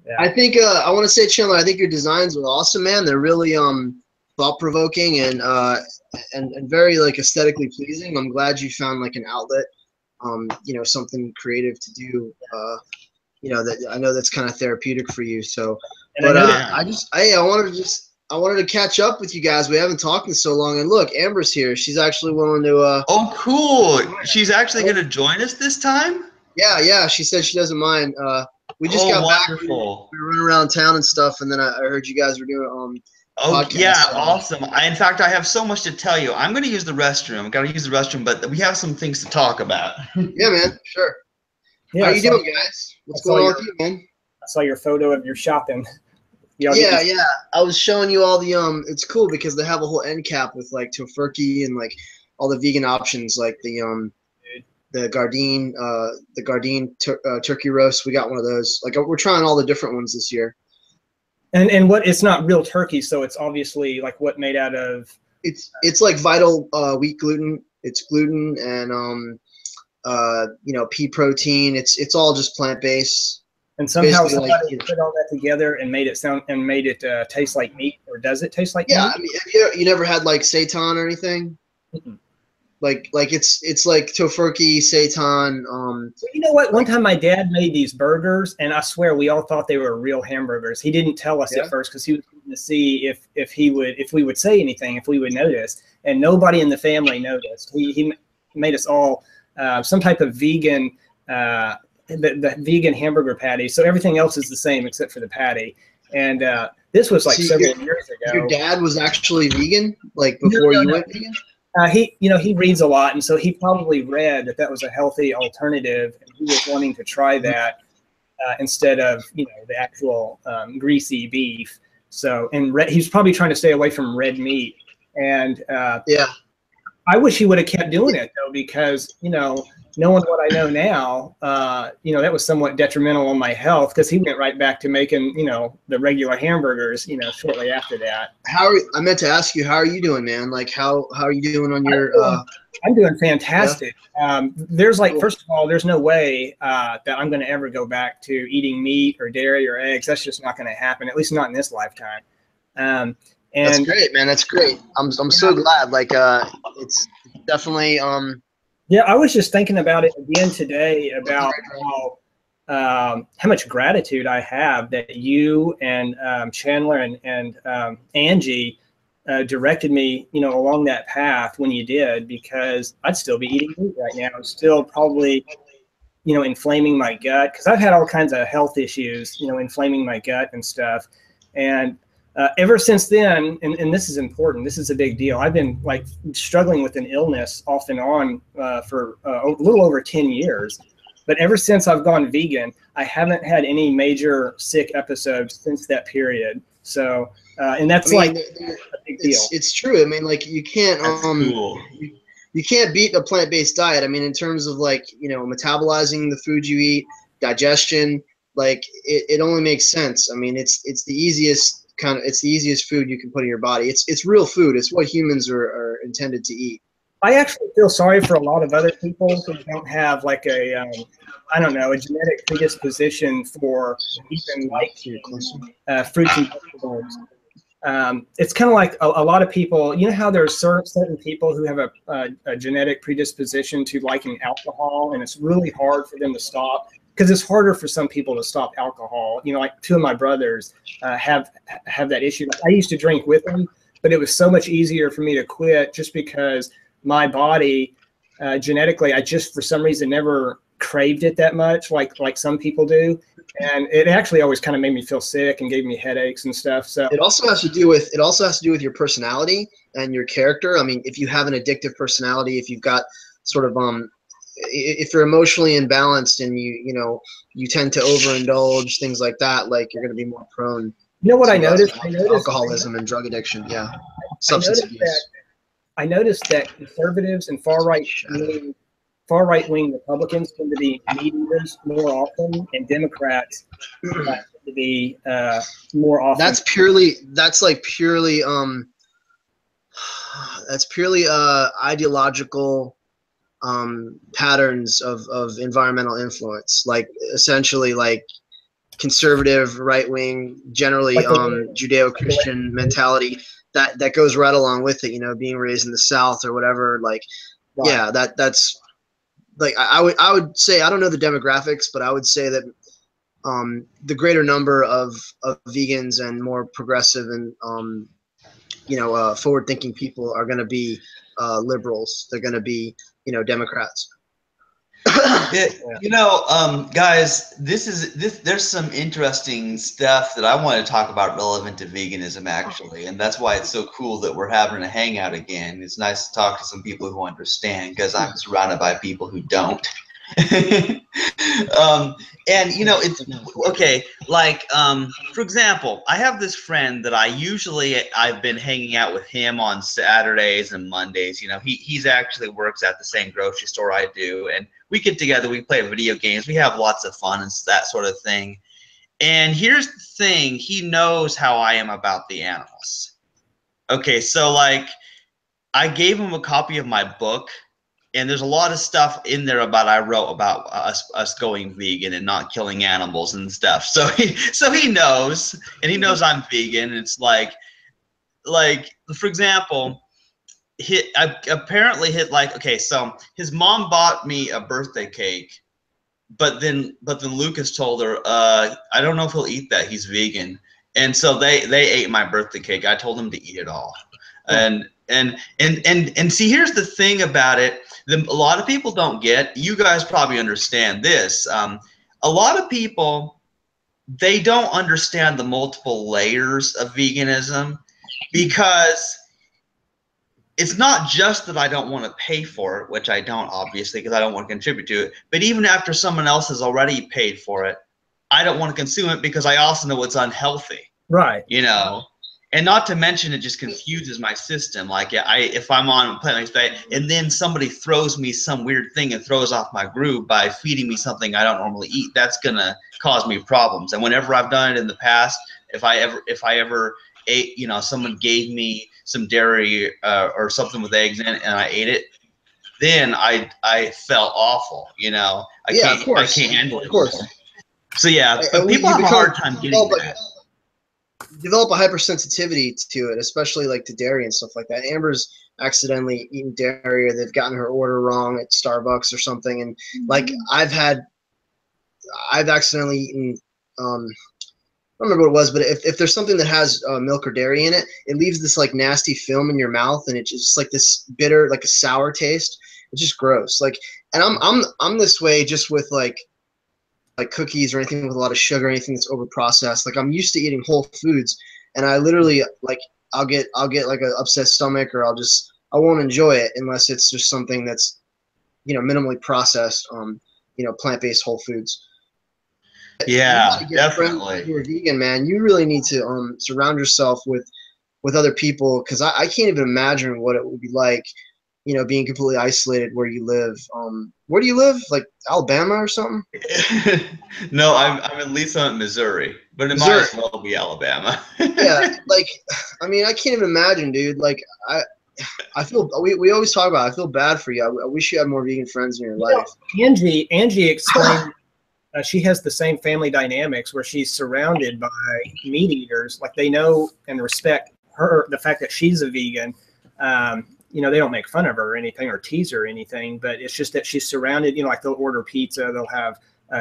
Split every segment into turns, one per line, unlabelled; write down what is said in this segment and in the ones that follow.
Yeah.
I think I want to say, Chandler, I think your designs are awesome, man. They're really thought-provoking and very like aesthetically pleasing. I'm glad you found like an outlet, you know, something creative to do. You know, that I know that's kind of therapeutic for you. So,
And
but I wanted to catch up with you guys. We haven't talked in so long. And look, Amber's here. She's actually willing to.
Oh, cool! She's actually going to join us this time.
Yeah. She said she doesn't mind. We just got
wonderful.
back. We were running around town and stuff, and then I heard you guys were doing
Oh
podcast,
yeah,
so.
awesome. In fact, I have so much to tell you. I'm going to use the restroom. I've got to use the restroom, but we have some things to talk about.
Yeah, man. Sure.
Yeah,
How you doing, guys? What's going on with you, man?
I saw your photo of your shopping.
Yeah. I was showing you all the It's cool because they have a whole end cap with like tofurkey and like all the vegan options, like the Gardein turkey roast. We got one of those. Like we're trying all the different ones this year.
And what? It's not real turkey, so it's obviously like what made out of.
It's like Vital wheat gluten. It's gluten and you know, pea protein. It's all just plant-based.
And somehow somebody put all that together and made it taste like meat, or does it taste like meat?
Yeah, I mean, have you never had like seitan or anything?
Mm-hmm.
Like it's like tofurkey, seitan.
You know what? One time my dad made these burgers, and I swear we all thought they were real hamburgers. He didn't tell us at first because he was going to see if we would say anything, if we would notice, and nobody in the family noticed. He made us all some type of vegan. The vegan hamburger patty, so everything else is the same except for the patty. And this was like several years ago.
Your dad was actually vegan, like before you went vegan.
He reads a lot, and so he probably read that was a healthy alternative, and he was wanting to try that instead of the actual greasy beef. So he's probably trying to stay away from red meat. And I wish he would have kept doing it though, because knowing what I know now, that was somewhat detrimental on my health, because he went right back to making, the regular hamburgers, shortly after that.
I meant to ask you, how are you doing, man? Like, how are you doing on your?
I'm doing fantastic. Yeah. There's first of all, there's no way that I'm going to ever go back to eating meat or dairy or eggs. That's just not going to happen, at least not in this lifetime. And
that's great, man. That's great. I'm so glad. Like, it's definitely.
Yeah, I was just thinking about it again today about how much gratitude I have that you and Chandler and Angie directed me, along that path when you did, because I'd still be eating meat right now. I'm still probably, inflaming my gut, because I've had all kinds of health issues, inflaming my gut and stuff. And ever since then, and this is important, this is a big deal, I've been struggling with an illness off and on for a little over 10 years. But ever since I've gone vegan, I haven't had any major sick episodes since that period. So, and that's a big deal.
It's true. I mean, you can't,
cool.
You can't beat a plant-based diet. I mean, in terms of metabolizing the food you eat, digestion, it only makes sense. I mean, it's the easiest it's the easiest food you can put in your body. It's real food. It's what humans are intended to eat.
I actually feel sorry for a lot of other people who don't have a genetic predisposition for even fruits and vegetables. It's kind of like a lot of people, how there are certain people who have a genetic predisposition to liking alcohol, and it's really hard for them to stop, because it's harder for some people to stop alcohol. Two of my brothers have that issue. I used to drink with them, but it was so much easier for me to quit, just because my body genetically, I just for some reason never craved it that much like some people do. And it actually always kind of made me feel sick and gave me headaches and stuff. So
it also has to do with your personality and your character. I mean, if you have an addictive personality, if you've got sort of if you're emotionally imbalanced and you tend to overindulge, things like that, you're going to be more prone.
What I noticed?
Alcoholism and drug addiction. Yeah, substance abuse.
I noticed that conservatives and far right wing Republicans tend to be meat eaters more often, and Democrats tend to be more often.
That's purely ideological patterns of environmental influence. Essentially, conservative, right wing, generally Judeo-Christian mentality that goes right along with it. You know, being raised in the South or whatever. Like, yeah, that's like I would say, I don't know the demographics, but I would say that the greater number of vegans and more progressive and forward-thinking people are going to be liberals. They're going to be, Democrats.
Guys, there's some interesting stuff that I want to talk about relevant to veganism, actually, and that's why it's so cool that we're having a hangout again. It's nice to talk to some people who understand, because I'm surrounded by people who don't. And it's okay. Like, for example, I have this friend that I've been hanging out with him on Saturdays and Mondays. He's actually works at the same grocery store I do, and we get together, we play video games, we have lots of fun and that sort of thing. And here's the thing, he knows how I am about the animals. Okay, so like, I gave him a copy of my book, and there's a lot of stuff in there I wrote about us going vegan and not killing animals and stuff. So he knows, and he knows I'm vegan. And it's like, for example, I apparently hit like, okay, so his mom bought me a birthday cake, but then Lucas told her, I don't know if he'll eat that. He's vegan. And so they ate my birthday cake. I told them to eat it all. And see, here's the thing about it. A lot of people don't get, you guys probably understand this. A lot of people, they don't understand the multiple layers of veganism, because it's not just that I don't want to pay for it, which I don't, obviously, because I don't want to contribute to it. But even after someone else has already paid for it, I don't want to consume it, because I also know it's unhealthy.
Right.
And not to mention, it just confuses my system. Like, if I'm on a plant-based diet and then somebody throws me some weird thing and throws off my groove by feeding me something I don't normally eat, that's gonna cause me problems. And whenever I've done it in the past, if I ever ate, someone gave me some dairy or something with eggs in it, and I ate it, then I felt awful. I can't handle it. Of course. So yeah, but people have a hard time getting that.
Develop a hypersensitivity to it, especially like to dairy and stuff like that. Amber's accidentally eaten dairy, or they've gotten her order wrong at Starbucks or something, and like I've accidentally eaten I don't remember what it was, but if there's something that has milk or dairy in it, it leaves this like nasty film in your mouth, and it's just like this bitter, like a sour taste. It's just gross. Like, and I'm this way just with like cookies or anything with a lot of sugar, anything that's over processed. Like, I'm used to eating whole foods, and I literally, like, I'll get like an upset stomach, or I won't enjoy it unless it's just something that's, minimally processed, plant-based whole foods.
Yeah, definitely.
You're vegan, man. You really need to surround yourself with other people, because I can't even imagine what it would be like, being completely isolated where you live. Where do you live? Like Alabama or something?
No, I'm in Leeson, Missouri, but it might as well be Alabama.
Yeah, like, I mean, I can't even imagine, dude. Like, I feel, we always talk about, I feel bad for you. I wish you had more vegan friends in your life.
Angie explained she has the same family dynamics where she's surrounded by meat eaters. Like, they know and respect her, the fact that she's a vegan. They don't make fun of her or anything or tease her or anything, but it's just that she's surrounded, like, they'll order pizza, they'll have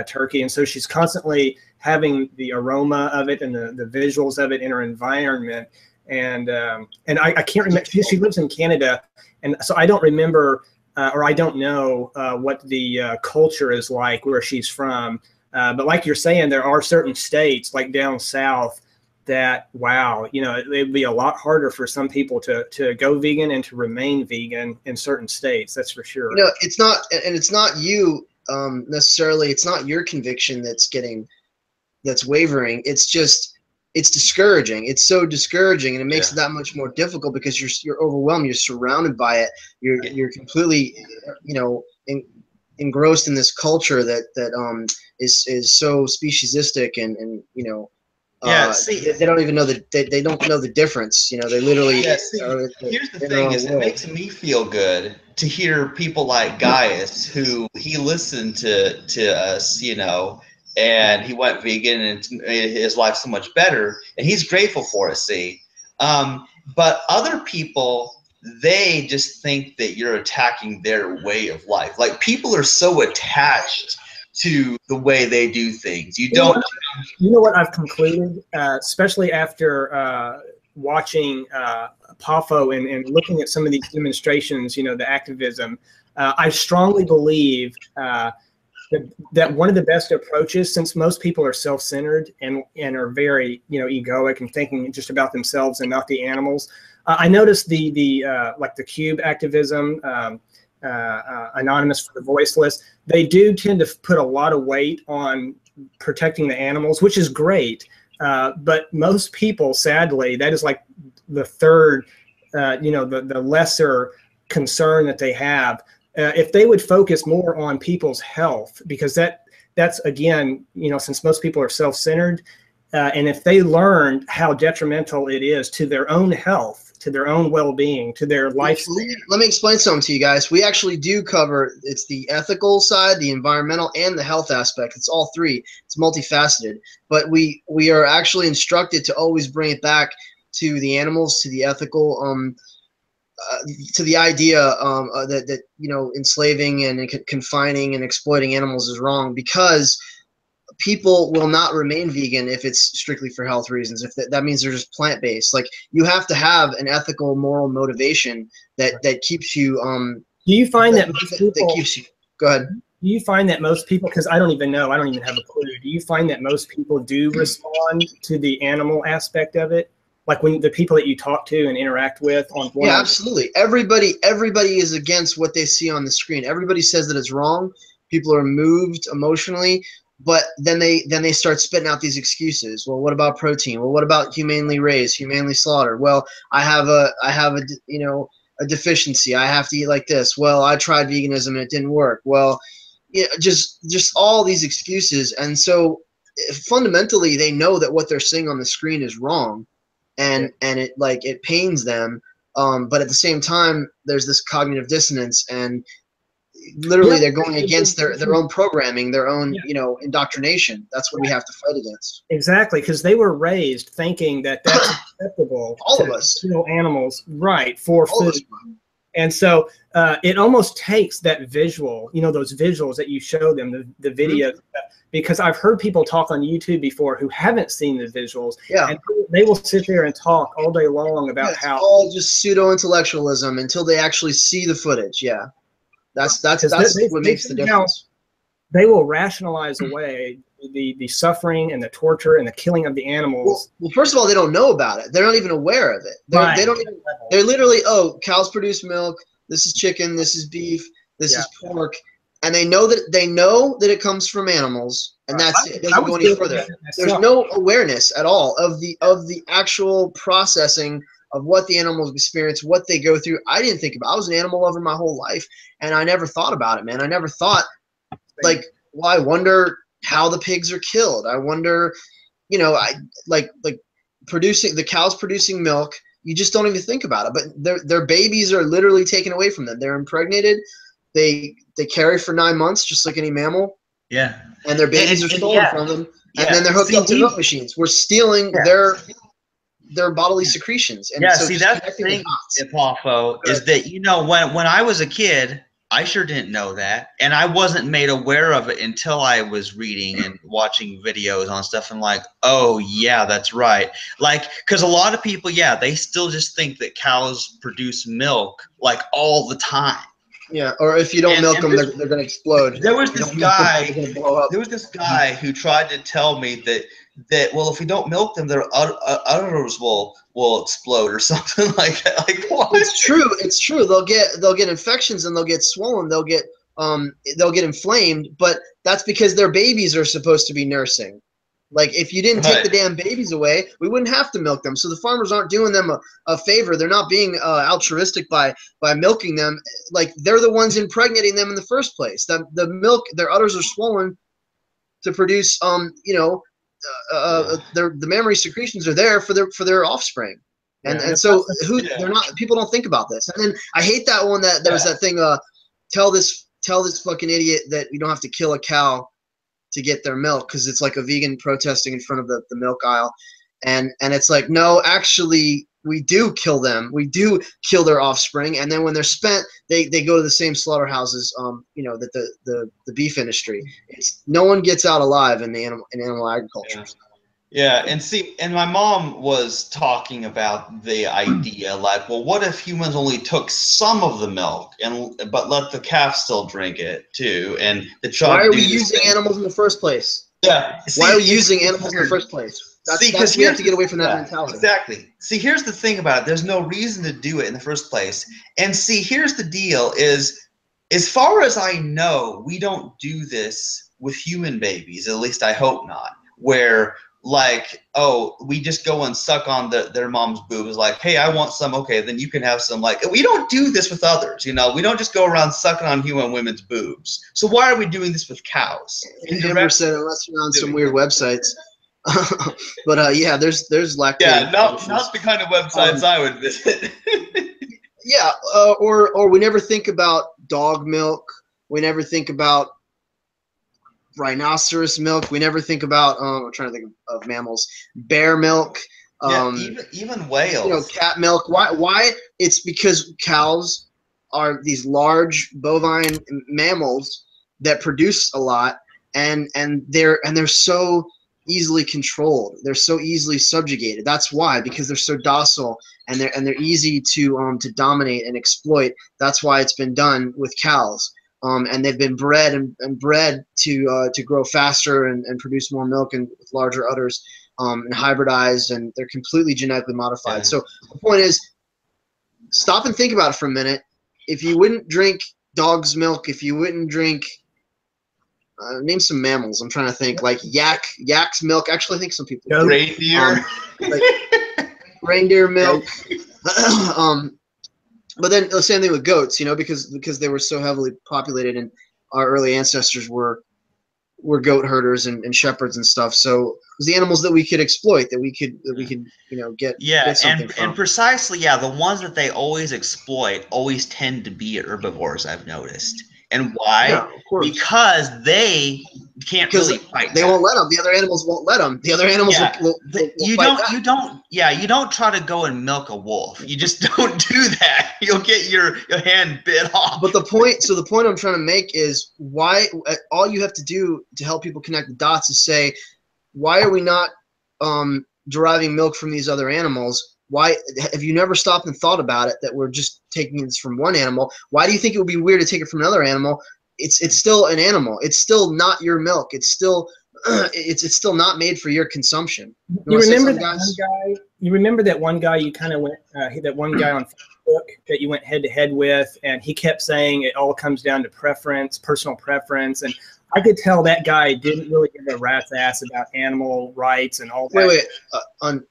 turkey. And so she's constantly having the aroma of it and the visuals of it in her environment. And I can't remember, she lives in Canada. And so I don't remember, or I don't know what the culture is like where she's from. But like you're saying, there are certain states like down south that, wow, it'd be a lot harder for some people to go vegan and to remain vegan in certain states. That's for sure.
It's not, and it's not you necessarily. It's not your conviction that's wavering. It's just, it's discouraging. It's so discouraging, and it makes it that much more difficult, because you're overwhelmed. You're surrounded by it. You're completely, engrossed in this culture that is so speciesistic and see, they don't even know they don't know the difference. They literally.
Yeah, see, here's the thing: is it makes me feel good to hear people like Guyus, who he listened to us, and he went vegan, and it's made his life so much better, and he's grateful for it. See, but other people, they just think that you're attacking their way of life. Like, people are so attached to the way they do things. You don't.
You know what I've concluded, especially after watching Poffo and looking at some of these demonstrations, you know, the activism. I strongly believe that one of the best approaches, since most people are self-centered and are very, you know, egoic and thinking just about themselves and not the animals. I noticed like the cube activism, Anonymous for the Voiceless, they do tend to put a lot of weight on protecting the animals, which is great. But most people, sadly, that is like the third, you know, the lesser concern that they have. If they would focus more on people's health, because that's again, you know, since most people are self-centered, and if they learned how detrimental it is to their own health, to their own well-being, to their lifespan.
Let me explain something to you guys. We actually do cover, it's the ethical side, the environmental, and the health aspect. It's all three. It's multifaceted. But we are actually instructed to always bring it back to the animals, to the ethical, to the idea that you know, enslaving and confining and exploiting animals is wrong, because people will not remain vegan if it's strictly for health reasons. If that means they're just plant-based. Like, you have to have an ethical, moral motivation that keeps you.
Do you find that most people,
that keeps you? Go ahead.
Do you find that most people, because I don't even know, I don't even have a clue. Do you find that most people do respond to the animal aspect of it? Like, when the people that you talk to and interact with on one.
Yeah, absolutely. Everybody is against what they see on the screen. Everybody says that it's wrong. People are moved emotionally, but then they start spitting out these excuses. Well, what about protein? Well, what about humanely raised, humanely slaughtered? Well, I have a you know, a deficiency. I have to eat like this. Well, I tried veganism and it didn't work. Well, yeah, just all these excuses. And so fundamentally, they know that what they're seeing on the screen is wrong. And it pains them, but at the same time, there's this cognitive dissonance, and literally they're going against their own programming, their own you know, indoctrination. That's what we have to fight against.
Exactly, because they were raised thinking that that's acceptable.
All of us,
kill animals, right, for
all
food. And so it almost takes that visual, you know, those visuals that you show them, the video, because I've heard people talk on YouTube before who haven't seen the visuals. Yeah. And they will sit there and talk all day long about how
it's all just pseudo-intellectualism until they actually see the footage. Yeah. That's what makes the difference.
They will rationalize away the suffering and the torture and the killing of the animals.
Well, first of all, they don't know about it. They're not even aware of it. They don't even, they're literally, oh, cows produce milk. This is chicken. This is beef. This is pork. And they know that it comes from animals, and that's it. It doesn't go any further. There's no awareness at all of the actual processing of what the animals experience, what they go through. I didn't think about it. I was an animal lover my whole life, and I never thought about it, man. I never thought, like, well, I wonder how the pigs are killed. I wonder, you know, like producing, the cows producing milk. You just don't even think about it. But their babies are literally taken away from them. They're impregnated. They carry for 9 months, just like any mammal.
Yeah.
And their babies are stolen from them, and then they're hooked up to milk machines. We're stealing their bodily secretions. And so
that's the thing, Poffo, is that, you know, when I was a kid, I sure didn't know that, and I wasn't made aware of it until I was reading and watching videos on stuff. And like, oh yeah, that's right. Like, because a lot of people, they still just think that cows produce milk like all the time.
Yeah, or if you don't milk them, they're going to explode.
There was this guy. There was this guy who tried to tell me that well, if we don't milk them, their udders will explode or something like that. Like, what?
It's true. It's true. They'll get infections and they'll get swollen. They'll get inflamed. But that's because their babies are supposed to be nursing. Like, if you didn't take the damn babies away, we wouldn't have to milk them. So the farmers aren't doing them a favor. They're not being altruistic by milking them. Like, they're the ones impregnating them in the first place. The milk, their udders are swollen to produce, you know, the mammary secretions are there for their offspring. And so they're not, people don't think about this. And then I hate that one that there was that thing, tell this fucking idiot that you don't have to kill a cow to get their milk, because it's like a vegan protesting in front of the milk aisle. And it's like, no, actually, we do kill them. We do kill their offspring. And then when they're spent, they go to the same slaughterhouses, you know, that the beef industry. It's no one gets out alive in animal agriculture.
Yeah, and see, and my mom was talking about the idea, like, well, what if humans only took some of the milk but let the calf still drink it too, and the child.
Why are we using animals in the first place?
Yeah.
Why are we using animals in the first place? That's we have to get away from that mentality.
Exactly. See, here's the thing about it. There's no reason to do it in the first place. And see, here's the deal: is as far as I know, we don't do this with human babies. At least I hope not. Where like, oh, we just go and suck on their mom's boobs, like, hey, I want some, okay, then you can have some. Like, we don't do this with others, you know. We don't just go around sucking on human women's boobs. So why are we doing this with cows?
Amber said, unless you're on some weird websites. But yeah, there's lactating.
Yeah, not the kind of websites I would visit.
Yeah, or we never think about dog milk. We never think about rhinoceros milk. We never think about I'm trying to think of mammals. Bear milk.
Yeah, even whales.
You know, cat milk. Why? It's because cows are these large bovine mammals that produce a lot, and they're so easily controlled. They're so easily subjugated. That's why, because they're so docile and they're easy to dominate and exploit. That's why it's been done with cows. And they've been bred and bred to grow faster and produce more milk and with larger udders, and hybridized, and they're completely genetically modified. Yeah. So the point is, stop and think about it for a minute. If you wouldn't drink dog's milk, if you wouldn't drink, name some mammals. I'm trying to think, like yak's milk. Actually, I think some people do.
Reindeer,
like reindeer milk. But then the same thing with goats, you know, because they were so heavily populated, and our early ancestors were goat herders and shepherds and stuff. So it was the animals that we could exploit, that we could you know get something from.
And precisely, yeah, the ones that they always exploit always tend to be herbivores, I've noticed. And why?
Yeah, of course.
Because they can't really fight.
They won't let them. The other animals won't let them. The other animals will
you don't try to go and milk a wolf. You just don't do that. You'll get your hand bit off.
But the point I'm trying to make is, why all you have to do to help people connect the dots is say, why are we not deriving milk from these other animals? Why have you never stopped and thought about it, that we're just taking this from one animal? Why do you think it would be weird to take it from another animal? It's still an animal. It's still not your milk. It's still it's still not made for your consumption.
You remember that one guy? You remember that one guy you kind of went that one guy on Facebook that you went head to head with, and he kept saying it all comes down to preference, personal preference, and I could tell that guy didn't really give a rat's ass about animal rights and all that.
Wait.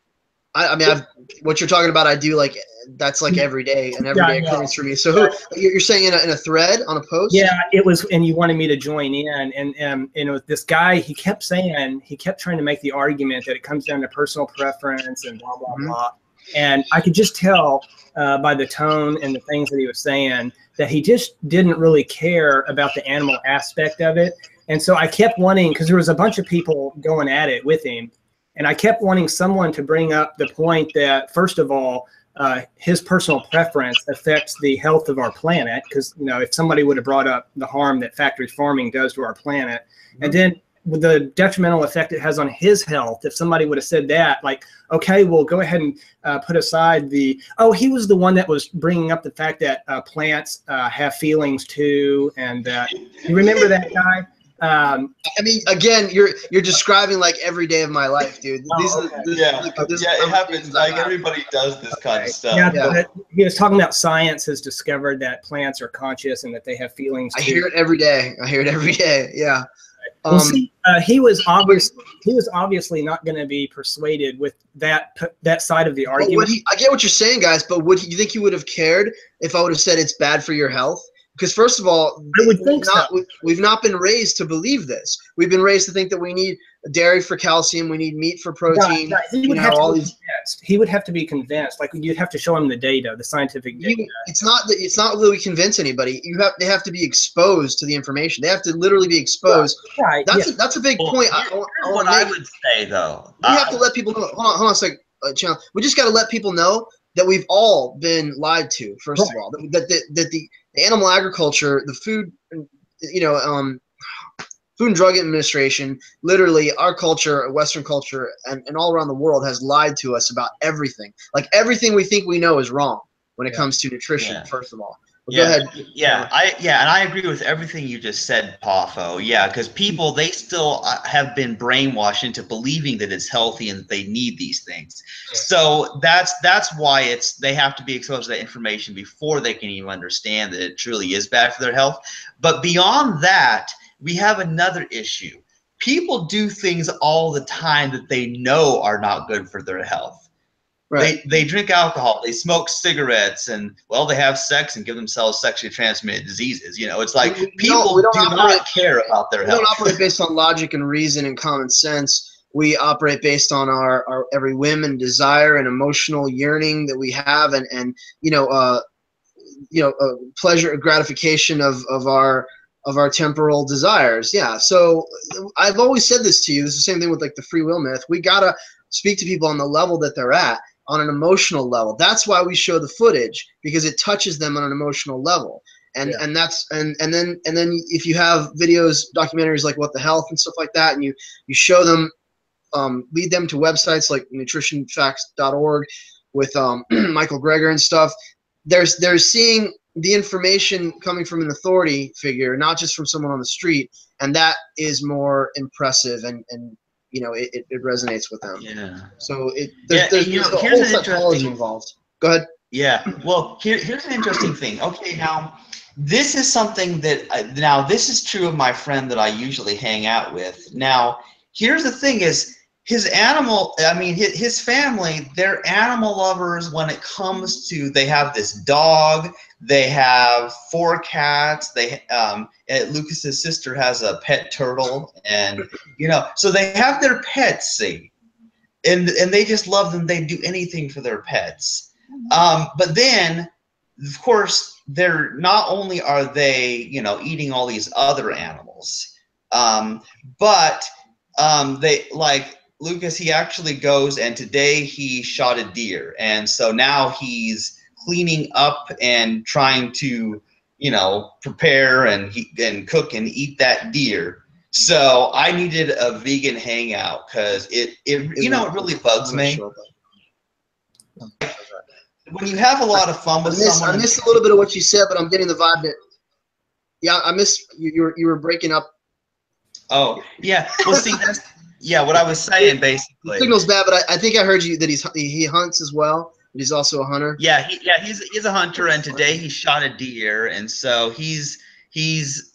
I mean, what you're talking about, I do like. That's like every day, an everyday occurrence for me. So who you're saying in a thread on a post?
Yeah, it was, and you wanted me to join in, and you know, this guy, he kept trying to make the argument that it comes down to personal preference and blah blah blah, and I could just tell by the tone and the things that he was saying that he just didn't really care about the animal aspect of it, and so I kept wanting, because there was a bunch of people going at it with him. And I kept wanting someone to bring up the point that, first of all, his personal preference affects the health of our planet. Because, you know, if somebody would have brought up the harm that factory farming does to our planet, and then with the detrimental effect it has on his health, if somebody would have said that, like, okay, well, go ahead and put aside the, he was the one that was bringing up the fact that plants have feelings too. And you remember that guy?
I mean, again, you're describing like every day of my life, dude.
It happens. Like everybody does this kind of stuff.
Yeah. He was talking about science has discovered that plants are conscious and that they have feelings too.
I hear it every day. Yeah.
Well, see, he was obviously not going to be persuaded with that side of the argument.
I get what you're saying, guys, but would you think he would have cared if I would have said it's bad for your health? Because first of all, we've not been raised to believe this. We've been raised to think that we need dairy for calcium, we need meat for protein.
He would have all these. convinced. He would have to be convinced. Like you'd have to show him the data, the scientific data.
It's not that we convince anybody. They have to be exposed to the information. They have to literally be exposed.
Right.
That's a big point.
What I would say though,
we have to let people know. Hold on a second, Chandler. We just got to let people know that we've all been lied to. First of all, that the animal agriculture, the food, Food and Drug Administration, literally our culture, Western culture, and all around the world has lied to us about everything. Like everything we think we know is wrong when it comes to nutrition, first of all. But go ahead.
And I agree with everything you just said, Poffo. Yeah, because people, they still have been brainwashed into believing that it's healthy and that they need these things. So that's why they have to be exposed to that information before they can even understand that it truly is bad for their health. But beyond that, we have another issue. People do things all the time that they know are not good for their health. Right. They drink alcohol, they smoke cigarettes, and well, they have sex and give themselves sexually transmitted diseases. You know, it's like people do not care about their health.
We don't operate based on logic and reason and common sense. We operate based on our every whim and desire and emotional yearning that we have, and pleasure, gratification of our temporal desires. Yeah. So I've always said this to you. This is the same thing with like the free will myth. We gotta speak to people on the level that they're at, on an emotional level. That's why we show the footage, because it touches them on an emotional level. And then if you have videos, documentaries like What the Health and stuff like that, and you show them, lead them to websites like nutritionfacts.org with Michael Greger and stuff, they're seeing the information coming from an authority figure, not just from someone on the street, and that is more impressive, and it resonates with them.
Yeah.
So there's a whole psychology involved. Go ahead.
Yeah. Well, here's an interesting thing. Okay, now this is something that this is true of my friend that I usually hang out with. Now, here's the thing: is his family, they're animal lovers when it comes to, they have this dog, they have 4 cats, Lucas's sister has a pet turtle, and so they have their pets, see, and they just love them. They do anything for their pets. But then, of course, they're not only are they eating all these other animals, but they like Lucas. He actually goes, and today he shot a deer, and so now he's cleaning up and trying to prepare and cook and eat that deer. So I needed a vegan hangout because it really bugs me. When you have a lot of fun with someone.
I missed a little bit of what you said, but I'm getting the vibe that I missed you were breaking up.
Oh yeah, well see that's what I was saying basically.
The signal's bad, but I think I heard you that he hunts as well. He's also a hunter.
Yeah, he's a hunter, and today he shot a deer, and so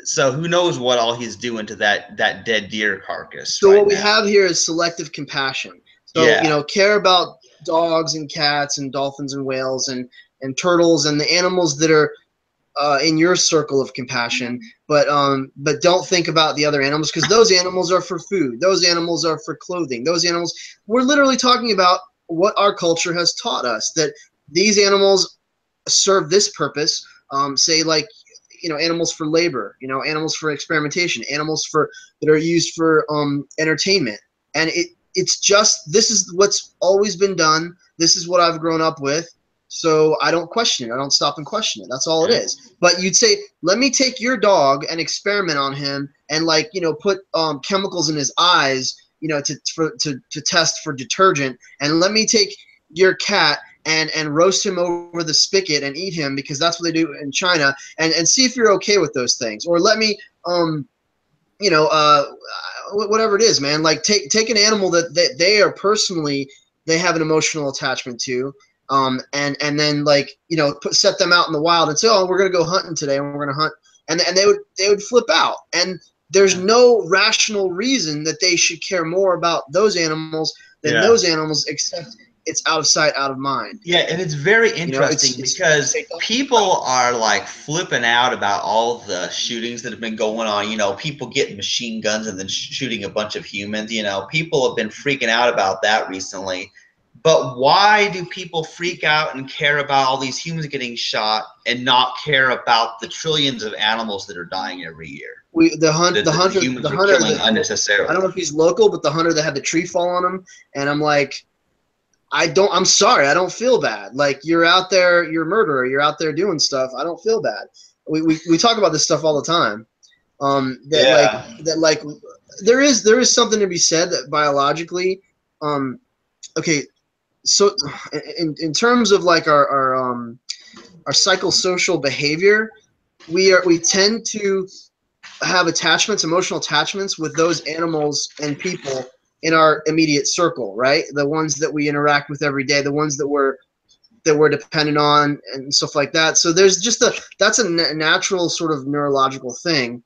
so who knows what all he's doing to that dead deer carcass.
So what we have here is selective compassion. So care about dogs and cats and dolphins and whales and turtles and the animals that are in your circle of compassion, but don't think about the other animals, because those animals are for food. Those animals are for clothing. Those animals, we're literally talking about what our culture has taught us, that these animals serve this purpose, say like animals for labor, animals for experimentation, animals that are used for entertainment. And it's just, this is what's always been done. This is what I've grown up with. So I don't question it. I don't stop and question it. That's all it is. But you'd say, let me take your dog and experiment on him and put chemicals in his eyes, to test for detergent, and let me take your cat and roast him over the spigot and eat him, because that's what they do in China, and see if you're okay with those things. Or let me whatever it is, man, like take an animal that they are personally, they have an emotional attachment to, and then set them out in the wild and say, oh, we're gonna go hunting today, and we're gonna hunt, and they would flip out. And there's no rational reason that they should care more about those animals than those animals, except it's out of sight, out of mind.
Yeah, and it's very interesting because people are like flipping out about all the shootings that have been going on. People getting machine guns and then shooting a bunch of humans. People have been freaking out about that recently. But why do people freak out and care about all these humans getting shot and not care about the trillions of animals that are dying every year?
The hunter,
killing unnecessarily.
I don't know if he's local, but the hunter that had the tree fall on him, and I'm like, I'm sorry, I don't feel bad. Like, you're out there, you're a murderer, you're out there doing stuff. I don't feel bad. We talk about this stuff all the time. There is something to be said that biologically, okay. So in terms of like our psychosocial behavior, we tend to have attachments, emotional attachments with those animals and people in our immediate circle, right? The ones that we interact with every day, the ones that we're dependent on and stuff like that. So there's just that's a natural sort of neurological thing.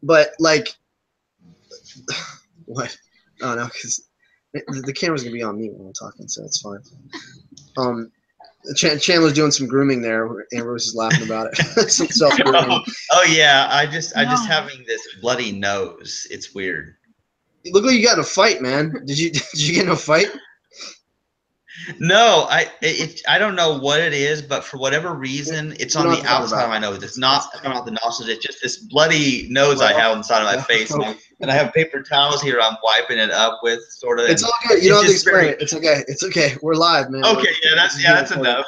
But like, what? I don't know, because the camera's gonna be on me when I'm talking, so it's fine. Chandler's doing some grooming there. Amber was just laughing about it. Some self-grooming.
Oh yeah, I just having this bloody nose. It's weird.
You look like you got in a fight, man. Did you get in a fight?
No, I don't know what it is, but for whatever reason, it's on the outside of my nose. It's not coming out the nostrils. It's just this bloody nose I have on the side of my face, and I have paper towels here. I'm wiping it up with, sort of.
It's all good. You don't have to explain it. It's okay. It's okay. We're live, man.
Okay, that's enough.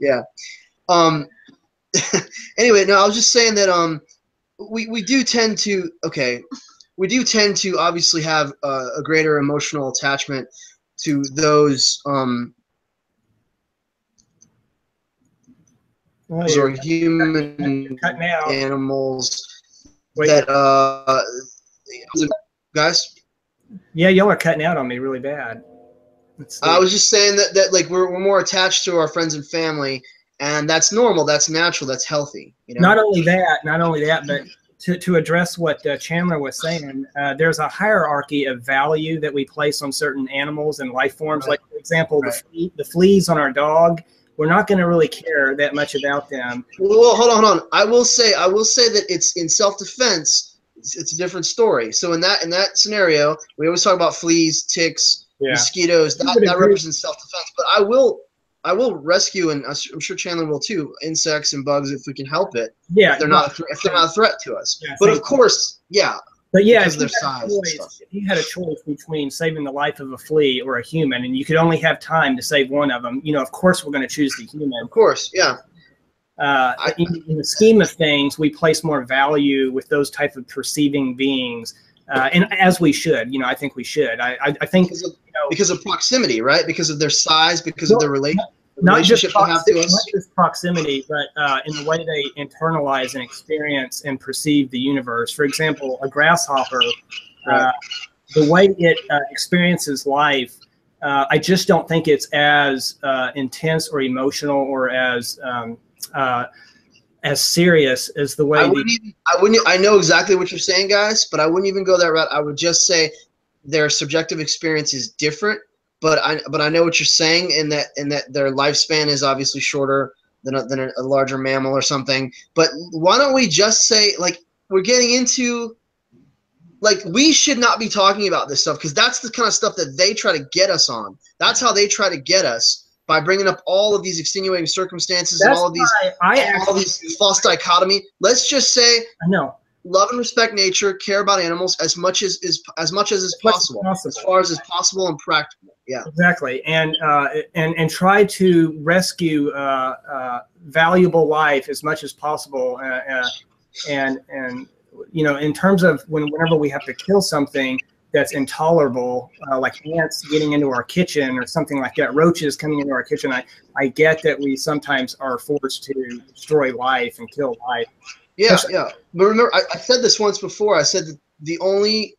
Yeah. Anyway, no, I was just saying that we do tend to obviously have a greater emotional attachment to those or human animals that guys.
Yeah, y'all are cutting out on me really bad.
I was just saying that like we're more attached to our friends and family, and that's normal, that's natural, that's healthy. You know?
Not only that, but to address what Chandler was saying, there's a hierarchy of value that we place on certain animals and life forms. Right. Like, for example, the fleas on our dog, we're not going to really care that much about them.
Well, hold on. I will say that it's in self-defense. It's a different story. So in that scenario, we always talk about fleas, ticks, mosquitoes. That represents self-defense. But I will rescue, and I'm sure Chandler will too, insects and bugs if we can help it.
Yeah,
if they're not a threat to us. Yeah, but of course, yeah.
But yeah, if you had a choice between saving the life of a flea or a human, and you could only have time to save one of them, of course we're going to choose the human.
Of course, yeah.
In the scheme of things, we place more value with those type of perceiving beings, and as we should. I think we should. I think
because of proximity, right? Because of their size, because of their relationship
not just
they have to us.
Not just proximity, but in the way they internalize and experience and perceive the universe. For example, a grasshopper, the way it experiences life, I just don't think it's as intense or emotional or as serious as the way.
I know exactly what you're saying, guys, but I wouldn't even go that route. I would just say their subjective experience is different. But I know what you're saying in that their lifespan is obviously shorter than a larger mammal or something. But why don't we just say, like, we're getting into, like, we should not be talking about this stuff, because that's the kind of stuff that they try to get us on. That's how they try to get us, by bringing up all of these extenuating circumstances and all of these false dichotomy. Let's just say, love and respect nature, care about animals as much as is possible, as far as is possible and practical. Yeah,
exactly, and try to rescue valuable life as much as possible, and in terms of whenever we have to kill something that's intolerable, like ants getting into our kitchen or something like that, roaches coming into our kitchen. I get that we sometimes are forced to destroy life and kill life.
Yeah. But remember, I said this once before. I said that the only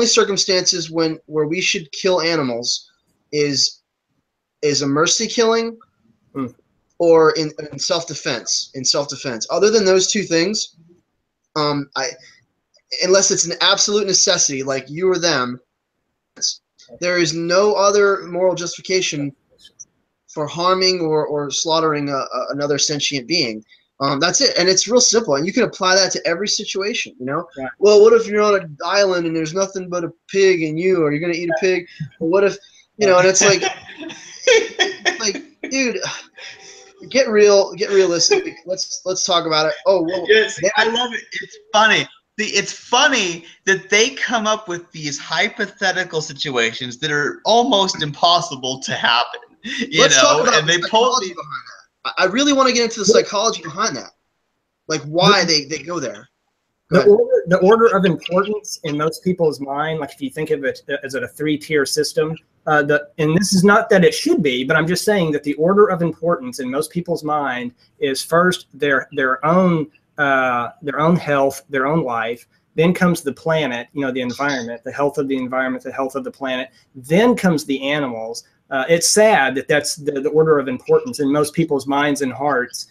circumstances where we should kill animals is a mercy killing or in self-defense. Other than those two things, unless it's an absolute necessity, like you or them, there is no other moral justification for harming or slaughtering another sentient being. That's it, and it's real simple, and you can apply that to every situation. You know,
Right.
well, what if you're on an island and there's nothing but a pig and you, or you're gonna eat a pig? Or what if, you know? And it's like, dude, get realistic. Let's talk about it. Oh, well,
yes, I love it. It's funny. It's funny that they come up with these hypothetical situations that are almost impossible to happen.
Let's talk about the psychology behind that. I really want to get into the psychology behind that, like why they go there.
The order of importance in most people's mind, like if you think of it as a 3-tier system, and this is not that it should be, but I'm just saying that the order of importance in most people's mind is first their own health, their own life. Then comes the planet, you know, the environment, the health of the environment, the health of the planet. Then comes the animals. It's sad that that's the order of importance in most people's minds and hearts.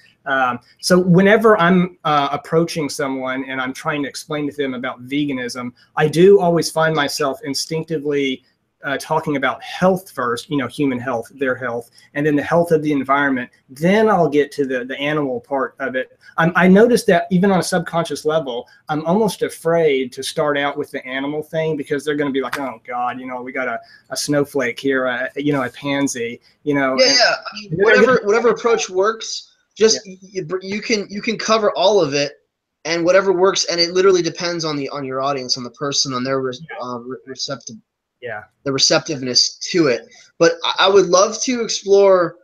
So whenever I'm approaching someone and I'm trying to explain to them about veganism, I do always find myself instinctively talking about health first, you know, human health, their health, and then the health of the environment. Then I'll get to the animal part of it. I noticed that even on a subconscious level, I'm almost afraid to start out with the animal thing because they're going to be like, oh God, you know, we got a snowflake here, you know, a pansy, you know.
Yeah, yeah. I mean, whatever approach works, just you can cover all of it, and whatever works, and it literally depends on your audience, on the person, on their the receptiveness to it. But I would love to explore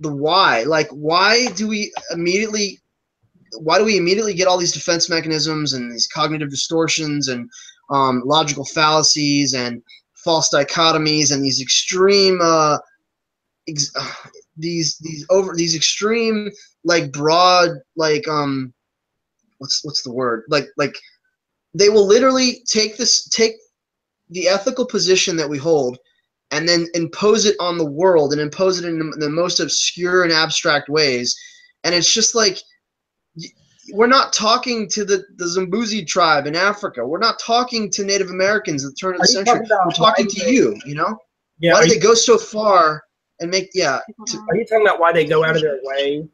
the why. Like, why do we immediately get all these defense mechanisms and these cognitive distortions and logical fallacies and false dichotomies and these extreme these extreme, like, broad, like, what's the word, like they will literally take the ethical position that we hold and then impose it on the world and impose it in the most obscure and abstract ways. And it's just like, we're not talking to the Zambuzi tribe in Africa. We're not talking to Native Americans at the turn of the century. We're talking to you know?
Yeah,
why do they go so far and make,
are you talking about why they go out of their way?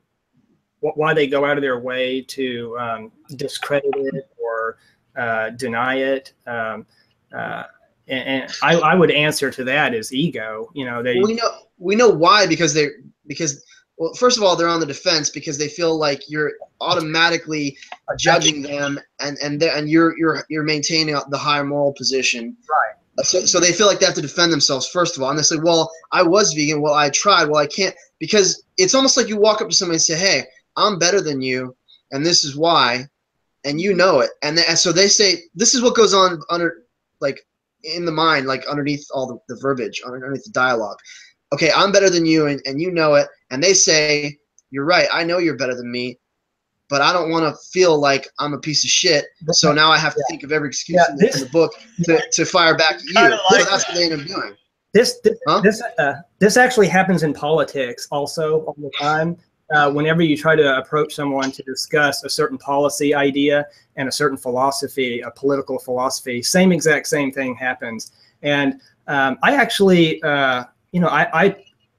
Why they go out of their way to discredit it or deny it? And I would answer to that is ego. You know,
we know why, because well, first of all, they're on the defense because they feel like you're automatically judging them and you're maintaining the higher moral position.
Right.
So they feel like they have to defend themselves first of all, and they say, well, I was vegan, well, I tried, well, I can't, because it's almost like you walk up to somebody and say, hey, I'm better than you, and this is why, and you know it, and so they say, this is what goes on under, like, in the mind, like underneath all the verbiage, underneath the dialogue. Okay, I'm better than you, and you know it, and they say, you're right, I know you're better than me, but I don't want to feel like I'm a piece of shit, so now I have to think of every excuse in the book to fire back at you. So that's what they end up doing.
This actually happens in politics also all the time. Whenever you try to approach someone to discuss a certain policy idea and a certain philosophy, a political philosophy, same thing happens. And I actually, you know,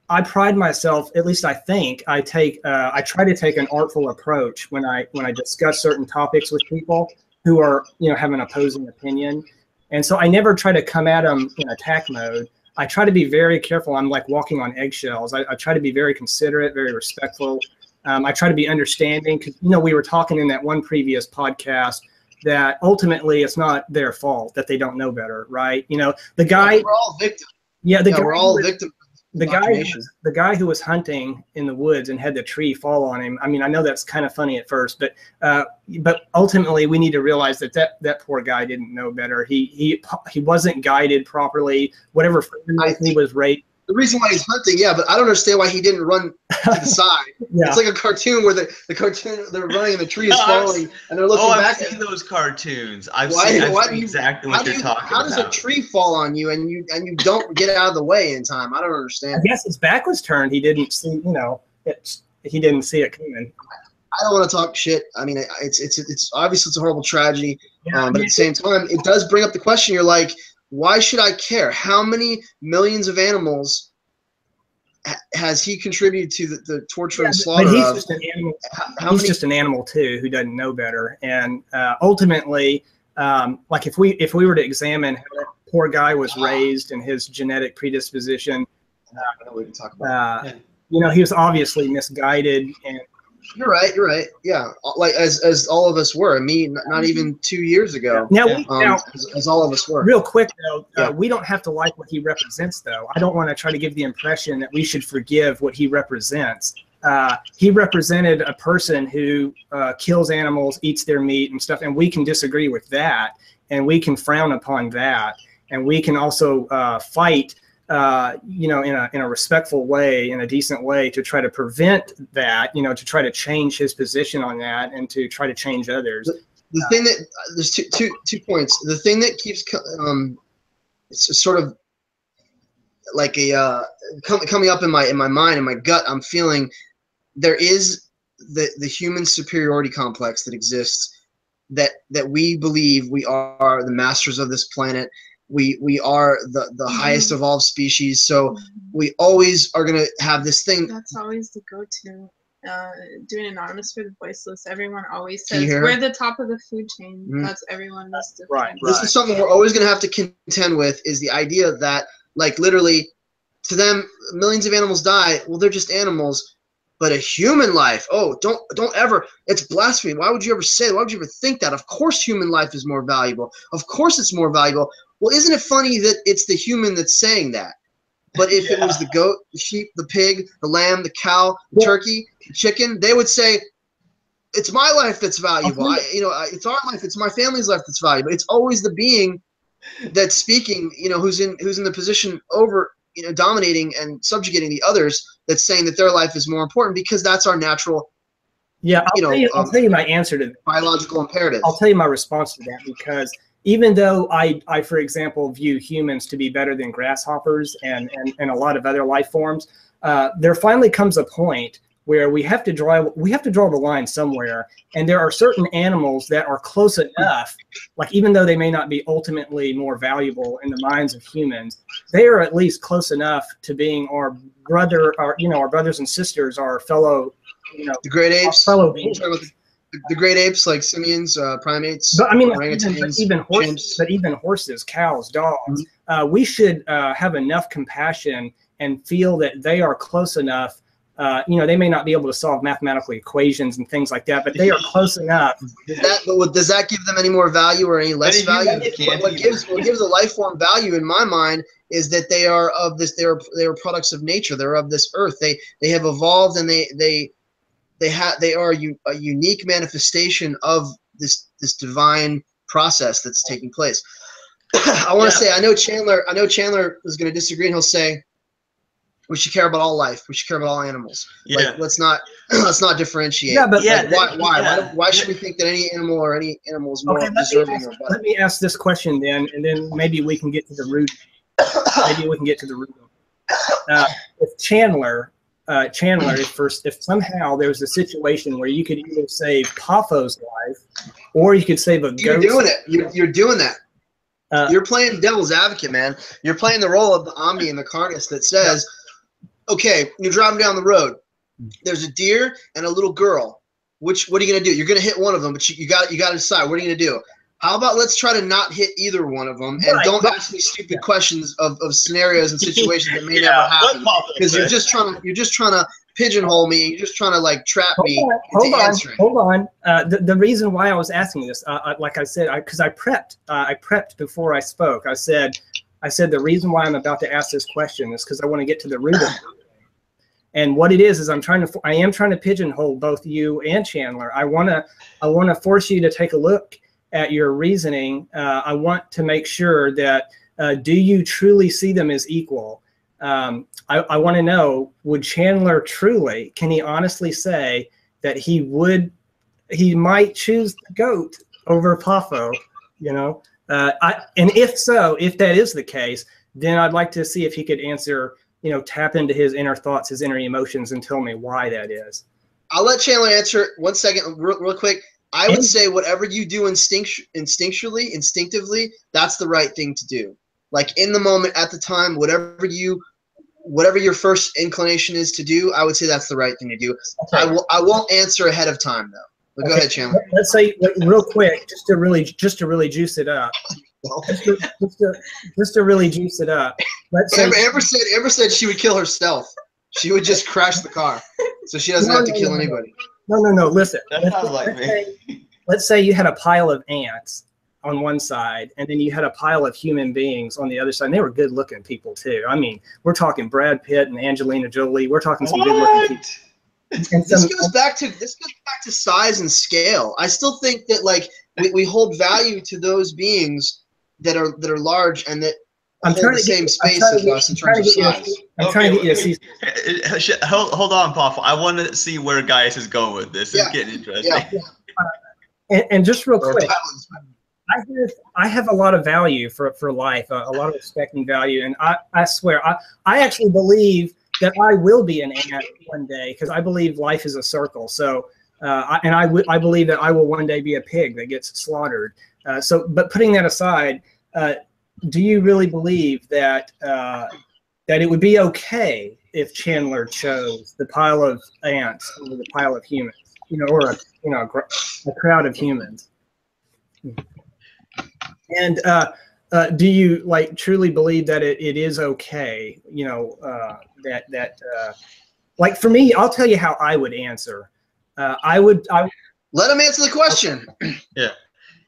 I pride myself, at least I think, I try to take an artful approach when I discuss certain topics with people who are, you know, have an opposing opinion. And so I never try to come at them in attack mode. I try to be very careful. I'm like walking on eggshells. I try to be very considerate, very respectful. I try to be understanding because, you know, we were talking in that one previous podcast that ultimately it's not their fault that they don't know better, right? You know, the guy.
We're all victims.
Yeah,
we're all victims.
The guy who was hunting in the woods and had the tree fall on him. I mean, I know that's kind of funny at first, but ultimately we need to realize that poor guy didn't know better. He wasn't guided properly. Whatever he was raised.
The reason why he's hunting, yeah, but I don't understand why he didn't run to the side. Yeah. It's like a cartoon where the cartoon, they're running and the tree is falling and they're looking back.
I've seen those cartoons. I've seen exactly what you're talking about.
How does a tree fall on you and you don't get out of the way in time? I don't understand.
I guess his back was turned. He didn't see, you know, he didn't see it coming.
I don't want to talk shit. I mean, it's obviously it's a horrible tragedy, but at the same time, it does bring up the question. You're like, why should I care? How many millions of animals has he contributed to the torture and
But
slaughter
he's
of
just an animal.
how
He's
many?
just an animal too, who doesn't know better. And ultimately, like if we were to examine how that poor guy was raised and his genetic predisposition,
I know we can talk about
you know, he was obviously misguided. And
You're right. You're right. Yeah, like as all of us were. Me, not even 2 years ago.
now,
As all of us were.
real quick though, we don't have to like what he represents though. I don't want to try to give the impression that we should forgive what he represents. He represented a person who kills animals, eats their meat and stuff, and we can disagree with that, and we can frown upon that, and we can also fight, you know, in a respectful way, in a decent way, to try to prevent that, you know, to try to change his position on that, and to try to change others.
The thing that there's two points. The thing that keeps it's sort of like a coming up in my mind, in my gut. I'm feeling there is the human superiority complex that exists, that we believe we are the masters of this planet. We are the highest evolved species. So we always are going to have this thing.
That's always the go-to. Doing Anonymous for the Voiceless, everyone always says we're the top of the food chain. That's everyone.
Right.
This is something we're always going to have to contend with, is the idea that, like, literally to them, millions of animals die. Well, they're just animals. But a human life, oh, don't ever, it's blasphemy. Why would you ever say that? Why would you ever think that? Of course human life is more valuable. Of course it's more valuable. Well, isn't it funny that it's the human that's saying that? But if it was the goat, the sheep, the pig, the lamb, the cow, the turkey, the chicken, they would say, it's my life that's valuable. It's our life. It's my family's life that's valuable. It's always the being that's speaking, you know, who's in the position over, you know, dominating and subjugating the others, that's saying that their life is more important, because that's our natural,
I'll tell you my answer to that.
Biological imperative.
I'll tell you my response to that, because even though I, for example, view humans to be better than grasshoppers and a lot of other life forms, there finally comes a point where we have to draw the line somewhere, and there are certain animals that are close enough, like even though they may not be ultimately more valuable in the minds of humans, they are at least close enough to being our brothers and sisters, our fellow, you know,
the great apes,
fellow beings.
The great apes, like simians, primates.
But I mean,
orangutans,
even horses, cows, dogs. We should have enough compassion and feel that they are close enough. You know, they may not be able to solve mathematical equations and things like that, but they are close enough.
Does that give them any more value or any less value? What gives a life form value, in my mind, is that they are of this. They are products of nature. They're of this earth. They have evolved, and they are a unique manifestation of this divine process that's taking place. I want to say, I know Chandler is going to disagree, and he'll say, we should care about all life. We should care about all animals.
Yeah.
Like, let's not differentiate.
Yeah, but
why should we think that any animal or any animal is more deserving or better?
Let me ask this question then, and then maybe we can get to the root. If Chandler, if somehow there was a situation where you could either save Poffo's life, or you could save a goat.
You're doing it. You're doing that. You're playing devil's advocate, man. You're playing the role of the Omni and the Carnus that says, okay, you're driving down the road. There's a deer and a little girl. What are you gonna do? You're gonna hit one of them, but you got to decide. What are you gonna do? How about let's try to not hit either one of them, and don't ask me stupid questions of scenarios and situations that may never happen, because you're just trying to pigeonhole me. You're just trying to, like, trap me into answering.
Hold on. The reason why I was asking this, like I said, because I prepped before I spoke. I said the reason why I'm about to ask this question is because I want to get to the root of it. And what it is I am trying to pigeonhole both you and Chandler. I want to force you to take a look at your reasoning. I want to make sure that do you truly see them as equal? I want to know, would Chandler truly, can he honestly say that he might choose the goat over Poffo, you know? And if so, if that is the case, then I'd like to see if he could answer, you know, tap into his inner thoughts, his inner emotions, and tell me why that is.
I'll let Chandler answer. 1 second, real quick. I would say whatever you do instinctively, that's the right thing to do. Like, in the moment, at the time, whatever you whatever your first inclination is to do, I would say that's the right thing to do. Okay. I won't answer ahead of time though. But okay. Go ahead, Chandler.
Let's say real quick, just to really juice it up. just to really juice it up. Let's say
Amber said she would kill herself. She would just crash the car, so she doesn't have to kill anybody.
No. Listen. Let's say you had a pile of ants on one side, and then you had a pile of human beings on the other side. And they were good-looking people too. I mean, we're talking Brad Pitt and Angelina Jolie. We're talking some good-looking people.
And this goes back to size and scale. I still think that like we hold value to those beings that are large and that hold the same space as us in terms of size.
I'm trying to get you to see.
Hold on, Poffo. I want to see where Guyus is going with this. It's getting interesting.
And just real quick, I have a lot of value for life, a lot of respect and value, and I swear I actually believe that I will be an ant one day, because I believe life is a circle. So I believe that I will one day be a pig that gets slaughtered. But putting that aside, do you really believe that that it would be okay if Chandler chose the pile of ants over the pile of humans, or a crowd of humans? And do you truly believe that it is okay? Like for me, I'll tell you how I would answer. I would
let him answer the question.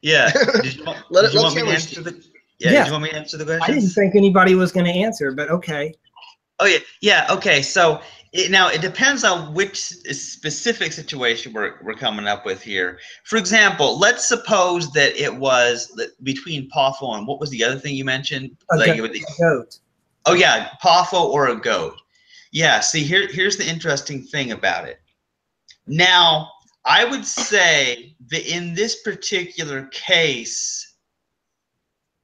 Yeah. Did you want me to answer the? Yeah. Did you want me to answer the question?
I didn't think anybody was going to answer, but okay.
Oh yeah. Okay. So now it depends on which specific situation we're coming up with here. For example, let's suppose that it was between Poffo and what was the other thing you mentioned?
A goat.
Oh yeah, Poffo or a goat. Yeah. See, here's the interesting thing about it. Now, I would say that in this particular case,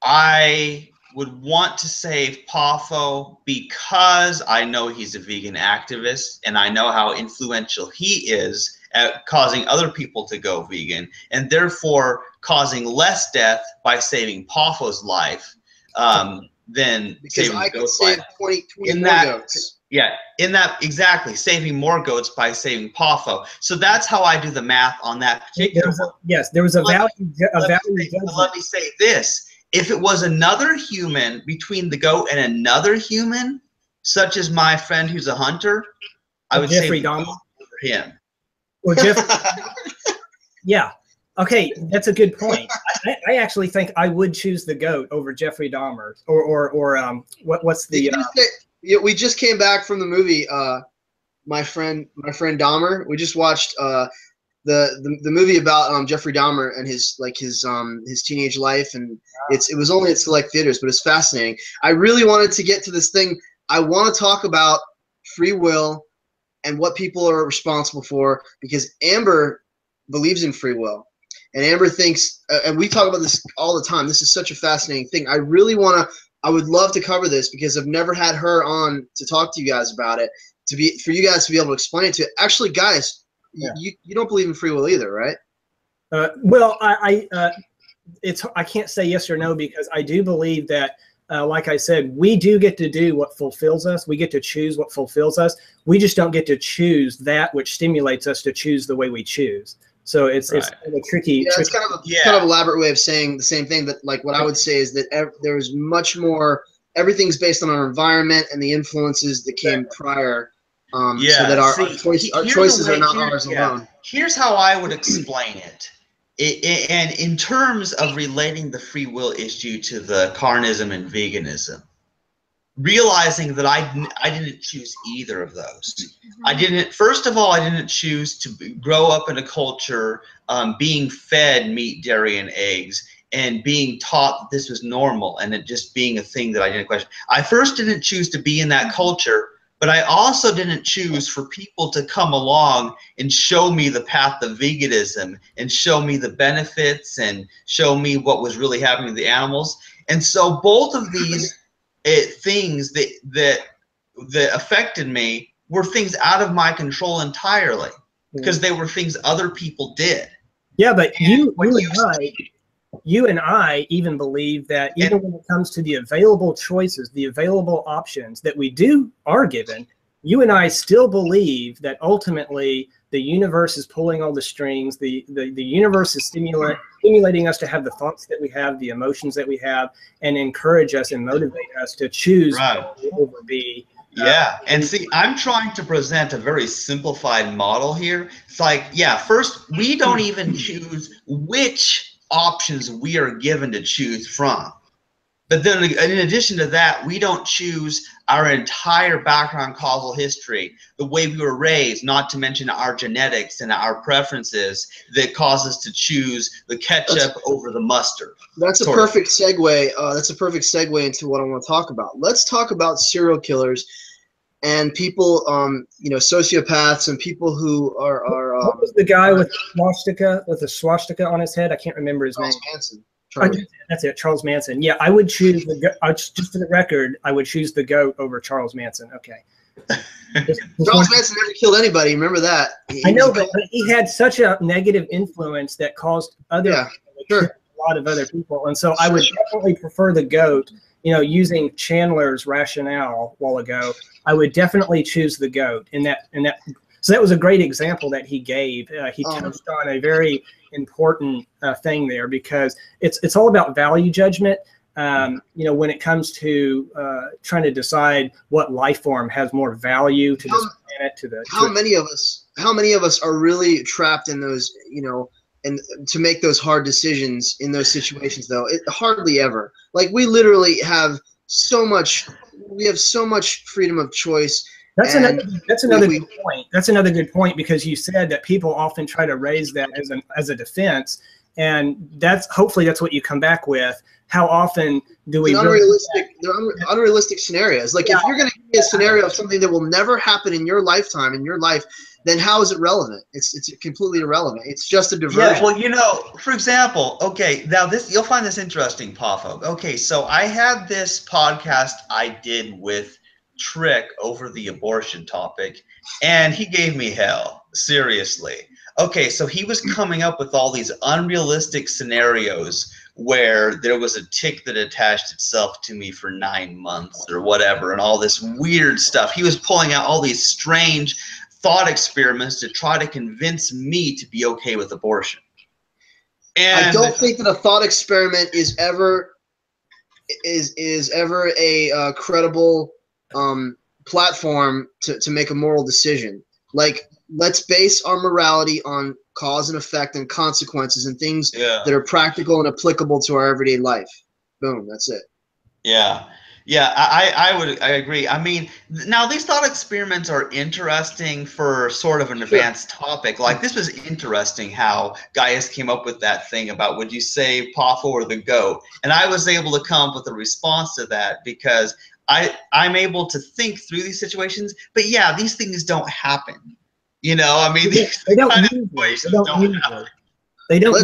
I would want to save Poffo because I know he's a vegan activist and I know how influential he is at causing other people to go vegan, and therefore causing less death by saving Poffo's life than
because
saving
I
the
could save 20 more goats.
Yeah, exactly, saving more goats by saving Poffo. So that's how I do the math on that particular one.
Yes, there was a value judgment.
Let me say this. If it was another human between the goat and another human, such as my friend who's a hunter, I would
Jeffrey
save
Dahmer
for him.
Or Jeffrey. Yeah. Okay, that's a good point. I actually think I would choose the goat over Jeffrey Dahmer or what's the
we just came back from the movie my friend Dahmer. We just watched the movie about Jeffrey Dahmer and his teenage life, and it was only at select theaters, but it's fascinating. I really wanted to get to this thing. I want to talk about free will and what people are responsible for, because Amber believes in free will, and Amber thinks, and we talk about this all the time. This is such a fascinating thing. I would love to cover this because I've never had her on to talk to you guys about it. For you guys to be able to explain it to. Actually, guys. Yeah. You don't believe in free will either, right?
Well, I can't say yes or no, because I do believe that, like I said, we do get to do what fulfills us. We get to choose what fulfills us. We just don't get to choose that which stimulates us to choose the way we choose. So it's kind of a tricky.
Yeah, it's kind of an elaborate way of saying the same thing. But like what I would say is that there's much more. Everything's based on our environment and the influences that came prior. So that our choices are not ours alone.
Here's how I would explain it. And in terms of relating the free will issue to the carnism and veganism, realizing that I didn't choose either of those. First of all, I didn't choose to grow up in a culture being fed meat, dairy, and eggs, and being taught that this was normal and it just being a thing that I didn't question. I first didn't choose to be in that culture. But I also didn't choose for people to come along and show me the path of veganism and show me the benefits and show me what was really happening to the animals. And so both of these things that affected me were things out of my control entirely, because they were things other people did.
Yeah, but you you and I even believe that even when it comes to the available choices, the available options that we are given, you and I still believe that ultimately the universe is pulling all the strings. The universe is stimulating us to have the thoughts that we have, the emotions that we have, and encourage us and motivate us to choose A over B.
Yeah, and see, I'm trying to present a very simplified model here. It's like, yeah, first, we don't even choose which options we are given to choose from. But then in addition to that, we don't choose our entire background causal history, the way we were raised, not to mention our genetics and our preferences that cause us to choose the ketchup over the mustard.
That's a perfect segue. That's a perfect segue into what I want to talk about. Let's talk about serial killers and people, you know, sociopaths and people who are.
What was the guy with the swastika on his head? I can't remember his name.
Manson.
That's it, Charles Manson. Yeah, I would choose just for the record, I would choose the goat over Charles Manson. Okay.
Charles Manson never killed anybody. Remember that?
I know, but he had such a negative influence that caused a lot of other people, and so I would definitely prefer the goat. You know, using Chandler's rationale a while ago, I would definitely choose the goat in that. So that was a great example that he gave. He touched on a very important thing there, because it's all about value judgment. You know, when it comes to trying to decide what life form has more value to this planet,
how many of us are really trapped in those, you know, and to make those hard decisions in those situations, though? Hardly ever. Like, we literally have so much freedom of choice.
That's another good point. That's another good point, because you said that people often try to raise that as a defense, and hopefully that's what you come back with. How often do we?
They're unrealistic scenarios. Like, if you're going to give me a scenario of something that will never happen in your lifetime, in your life, then how is it relevant? It's completely irrelevant. It's just a diversion.
Yeah, well, you know, for example, okay, now you'll find this interesting, Poffo. Okay, so I had this podcast I did with Trick over the abortion topic, and he gave me hell, seriously. Okay, so he was coming up with all these unrealistic scenarios where there was a tick that attached itself to me for 9 months or whatever, and all this weird stuff. He was pulling out all these strange thought experiments to try to convince me to be okay with abortion. And
I don't think that a thought experiment is ever a credible platform to make a moral decision. Like, let's base our morality on cause and effect and consequences and things that are practical and applicable to our everyday life. Boom, that's it.
Yeah. Yeah, I agree. I mean, now these thought experiments are interesting for sort of an advanced topic. Like, this was interesting how Guyus came up with that thing about, would you say Poffo or the goat? And I was able to come up with a response to that, because I'm able to think through these situations. But yeah, these things don't happen. You know, I mean, these
they don't
kind of
usually.
situations don't happen.
They don't.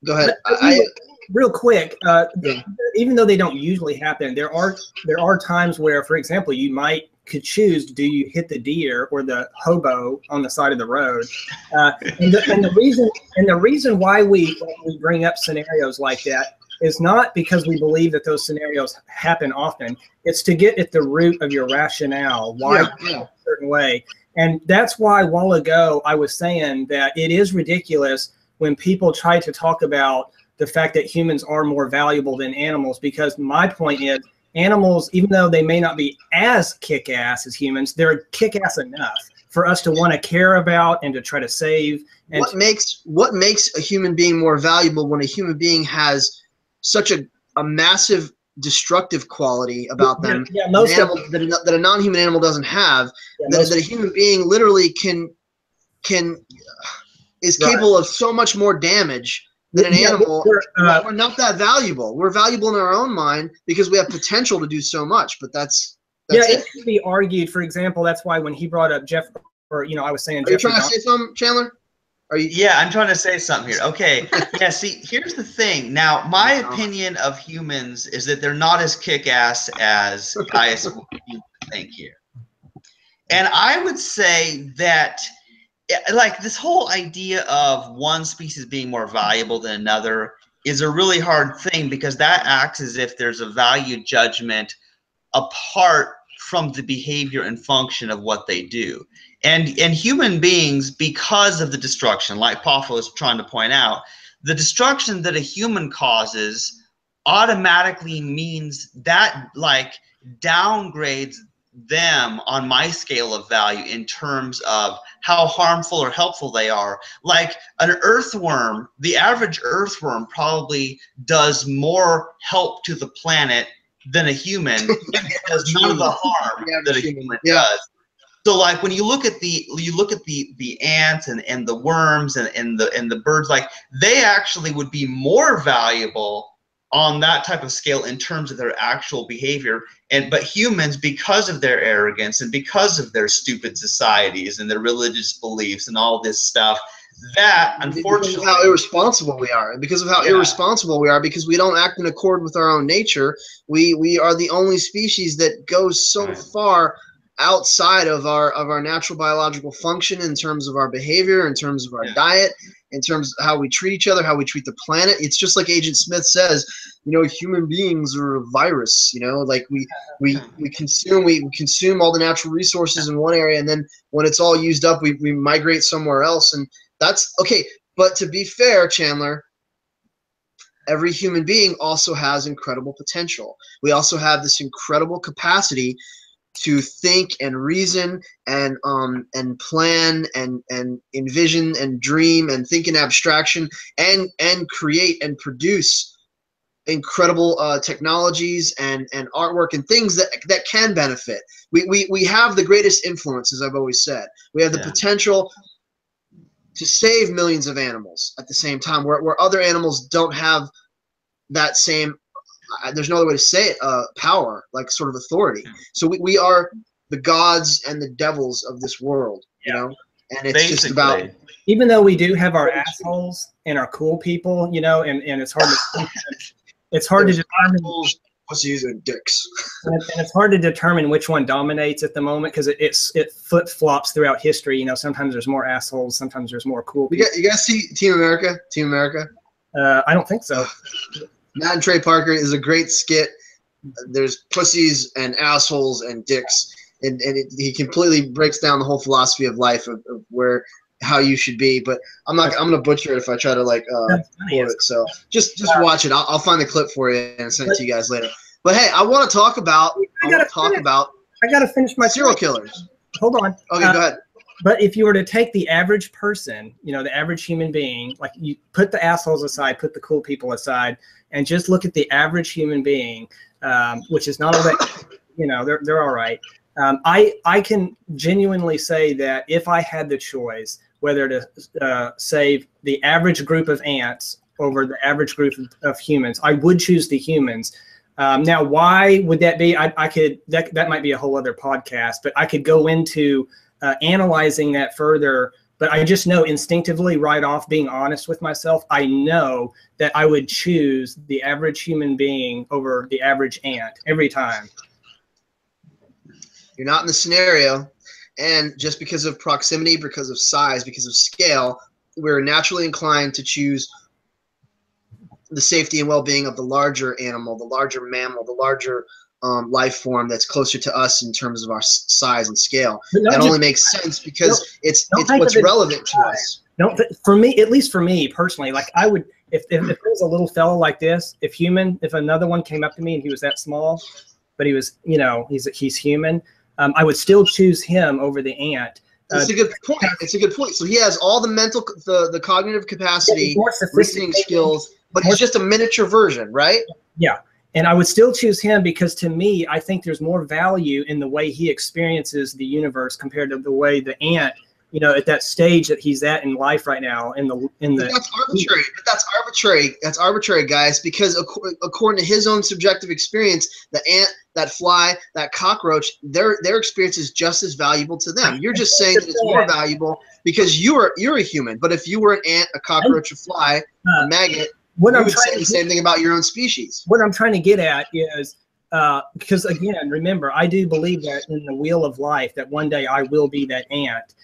Go ahead.
Real quick, even though they don't usually happen, there are times where, for example, you could choose: do you hit the deer or the hobo on the side of the road? And the reason why we bring up scenarios like that is not because we believe that those scenarios happen often. It's to get at the root of your rationale, why a certain way. And that's why a while ago I was saying that it is ridiculous when people try to talk about the fact that humans are more valuable than animals, because my point is, animals, even though they may not be as kick-ass as humans, they're kick-ass enough for us to want to care about and to try to save. And
what makes a human being more valuable when a human being has such a massive destructive quality about them that a non-human animal doesn't have, that a human being literally is capable of so much more damage than an animal. We're not that valuable. We're valuable in our own mind because we have potential to do so much, but that's
it can be argued. For example, that's why when he brought up Jeff, or I was saying,
are you trying to say something, Chandler?
Yeah, I'm trying to say something here. Okay. Yeah, see, here's the thing. Now, my opinion of humans is that they're not as kick-ass as guys you think here. And I would say that, like, this whole idea of one species being more valuable than another is a really hard thing, because that acts as if there's a value judgment apart from the behavior and function of what they do. And human beings, because of the destruction, like Poffo is trying to point out, the destruction that a human causes automatically means that, like, downgrades them on my scale of value in terms of how harmful or helpful they are. Like an earthworm, the average earthworm probably does more help to the planet than a human, does none of the harm that a human does. So like when you look at the ants and the worms and the birds, like they actually would be more valuable on that type of scale in terms of their actual behavior. But humans, because of their arrogance and because of their stupid societies and their religious beliefs and all this stuff, that unfortunately,
because of how irresponsible we are, and because of how irresponsible we are, because we don't act in accord with our own nature, we are the only species that goes so far outside of our natural biological function in terms of our behavior, in terms of our diet, in terms of how we treat each other, how we treat the planet. It's just like Agent Smith says, you know, human beings are a virus, you know, like we consume all the natural resources in one area, and then when it's all used up, we migrate somewhere else. And that's okay. But to be fair, Chandler, every human being also has incredible potential. We also have this incredible capacity to think and reason and plan and envision and dream and think in abstraction and create and produce incredible technologies and artwork and things that can benefit. We have the greatest influence, as I've always said. We have the potential to save millions of animals at the same time, where other animals don't have that same, there's no other way to say it, power, like sort of authority. So we are the gods and the devils of this world, you know? And it's just about,
even though we do have our assholes and our cool people, you know, and it's hard to it's hard to determine
pussies and dicks.
And it's hard to determine which one dominates at the moment, because it flip-flops throughout history. You know, sometimes there's more assholes, sometimes there's more cool people.
You guys see Team America? Team America?
I don't think so.
Matt and Trey Parker is a great skit. There's pussies and assholes and dicks, and he completely breaks down the whole philosophy of life of how you should be. But I'm gonna butcher it if I try to like quote it. So just watch it. I'll find the clip for you and send it to you guys later. But hey, I want to talk about
I gotta finish my
serial killers.
Hold on.
Okay, go ahead.
But if you were to take the average person, you know, the average human being, like you put the assholes aside, put the cool people aside, and just look at the average human being, which is not all that, you know, they're all right. I can genuinely say that if I had the choice whether to save the average group of ants over the average group of humans, I would choose the humans. Now, why would that be? I could, that might be a whole other podcast, but I could go into analyzing that further. But I just know instinctively, right off, being honest with myself, I know that I would choose the average human being over the average ant every time.
You're not in the scenario. And just because of proximity, because of size, because of scale, we're naturally inclined to choose the safety and well-being of the larger animal, the larger mammal, the larger life form that's closer to us in terms of our size and scale. That only makes sense because it's what's relevant to us.
For me, at least for me personally, like I would, if there was a little fellow like this, if another one came up to me and he was that small, but he was, you know, he's human, I would still choose him over the ant.
It's a good point. It's a good point. So he has all the mental, the cognitive capacity, reasoning skills, but he's just a miniature version, right?
Yeah. And I would still choose him because to me, I think there's more value in the way he experiences the universe compared to the way the ant, you know, at that stage that he's at in life right now.
That's arbitrary. But that's arbitrary. That's arbitrary, guys, because according to his own subjective experience, the ant, that fly, that cockroach, their experience is just as valuable to them. You're just saying that it's more valuable because you're a human. But if you were an ant, a cockroach, a fly, a maggot, you would say the same thing about your own species.
What I'm trying to get at is, because again, remember, I do believe that in the wheel of life that one day I will be that ant.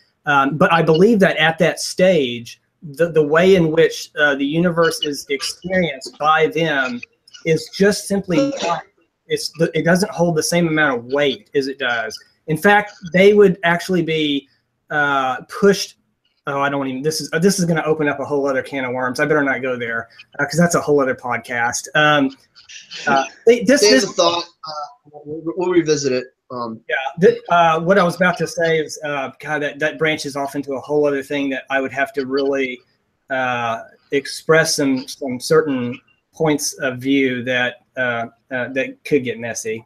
But I believe that at that stage, the way in which the universe is experienced by them is just simply not, it doesn't hold the same amount of weight as it does. In fact, they would actually be pushed. Oh, I don't even. This is going to open up a whole other can of worms. I better not go there because that's a whole other podcast.
This thought. We'll revisit it.
What I was about to say is, God, that branches off into a whole other thing that I would have to really express some certain points of view that could get messy.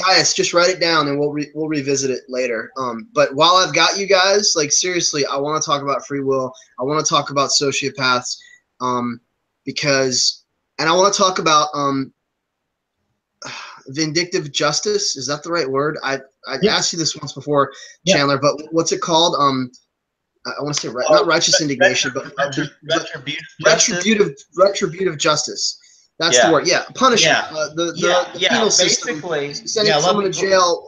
Guys, just write it down and we'll revisit it later. But while I've got you guys, like seriously, I want to talk about free will. I want to talk about sociopaths, and I want to talk about vindictive justice. Is that the right word? I asked you this once before, Chandler, but what's it called? I want to say not righteous indignation, but retributive justice. That's the word. Yeah, punishment. The penal system, sending someone to jail.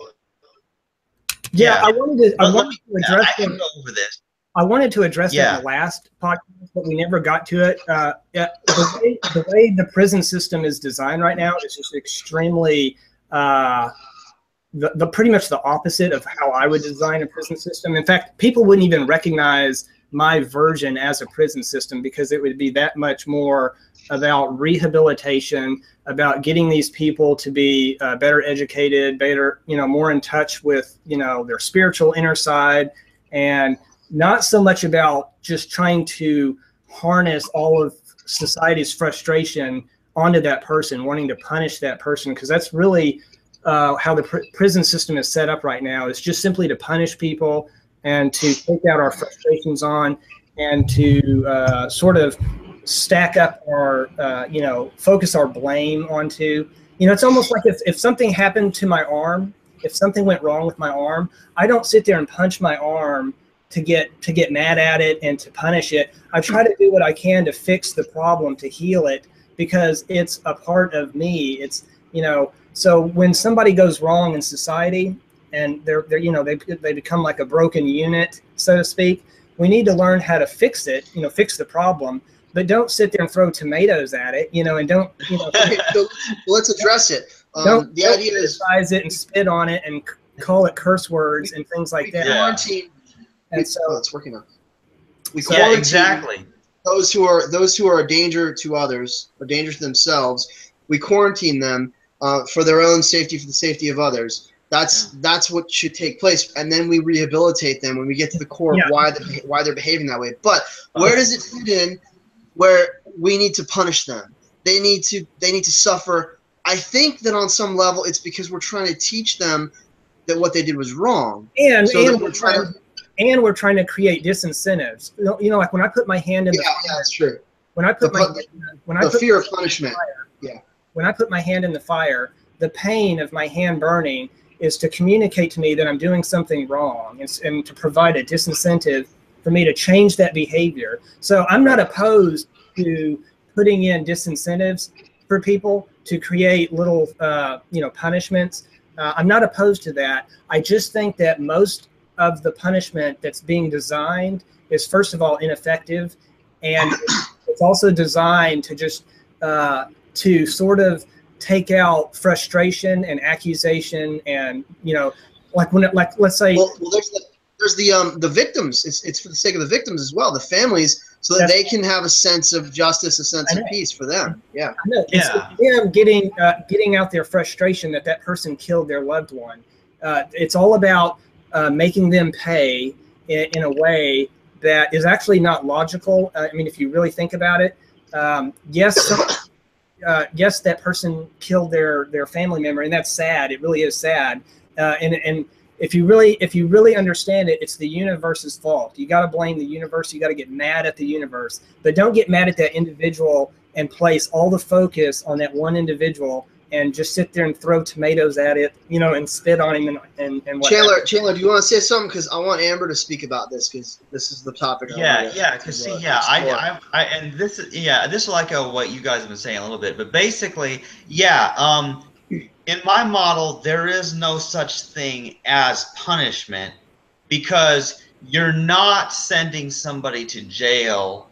I wanted to address
this.
I wanted to address it in the last podcast, but we never got to it. The way the prison system is designed right now is just extremely pretty much the opposite of how I would design a prison system. In fact, people wouldn't even recognize my version as a prison system because it would be that much more about rehabilitation, about getting these people to be better educated, better, more in touch with, their spiritual inner side, and not so much about just trying to harness all of society's frustration onto that person, wanting to punish that person, because that's really how the prison system is set up right now. It's just simply to punish people and to take out our frustrations on, and to sort of stack up our, focus our blame onto. It's almost like if something happened to my arm, if something went wrong with my arm, I don't sit there and punch my arm to get mad at it and to punish it. I try to do what I can to fix the problem, to heal it, because it's a part of me. It's, so when somebody goes wrong in society and they become like a broken unit, so to speak, we need to learn how to fix it, fix the problem, but don't sit there and throw tomatoes at it, and don't,
So let's address it.
The idea is criticize it and spit on it and call it curse words and things like that.
Quarantine.
And so
it's working out.
Exactly.
Those who are a danger to others, or danger to themselves, we quarantine them for their own safety, for the safety of others. That's what should take place, and then we rehabilitate them when we get to the core of why they're behaving that way. But where does it fit in where we need to punish them? They need to suffer. I think that on some level it's because we're trying to teach them that what they did was wrong,
we're trying to create disincentives. Like when I put my hand in the fire,
that's true.
When I put
the fear of punishment.
When I put my hand in the fire, the pain of my hand burning is to communicate to me that I'm doing something wrong, and to provide a disincentive for me to change that behavior. So I'm not opposed to putting in disincentives for people to create little, punishments. I'm not opposed to that. I just think that most of the punishment that's being designed is, first of all, ineffective, and it's also designed to just to sort of take out frustration and accusation, and let's say,
there's the victims. It's for the sake of the victims as well, the families, so that they can have a sense of justice, a sense of peace for them. Yeah,
I know. It's them getting out their frustration that person killed their loved one. It's all about making them pay in a way that is actually not logical. I mean, if you really think about it, yes, that person killed their family member, and that's sad. It really is sad. And if you really understand it, it's the universe's fault. You got to blame the universe. You got to get mad at the universe, but don't get mad at that individual and place all the focus on that one individual and just sit there and throw tomatoes at it, and spit on him and whatever.
Chandler, do you want to say something? Because I want Amber to speak about this, because this is the topic.
Because this will echo what you guys have been saying a little bit, but basically, in my model, there is no such thing as punishment, because you're not sending somebody to jail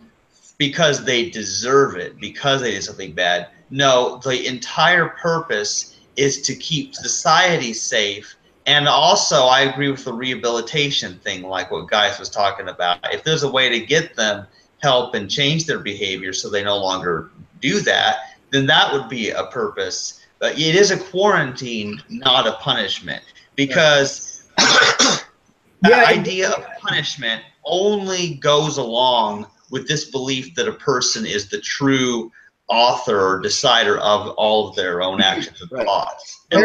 because they deserve it, because they did something bad. No, the entire purpose is to keep society safe. And also, I agree with the rehabilitation thing, like what Guyus was talking about. If there's a way to get them help and change their behavior so they no longer do that, then that would be a purpose. But it is a quarantine, not a punishment, because the idea of punishment only goes along with this belief that a person is the true author or decider of all of their own actions and thoughts. And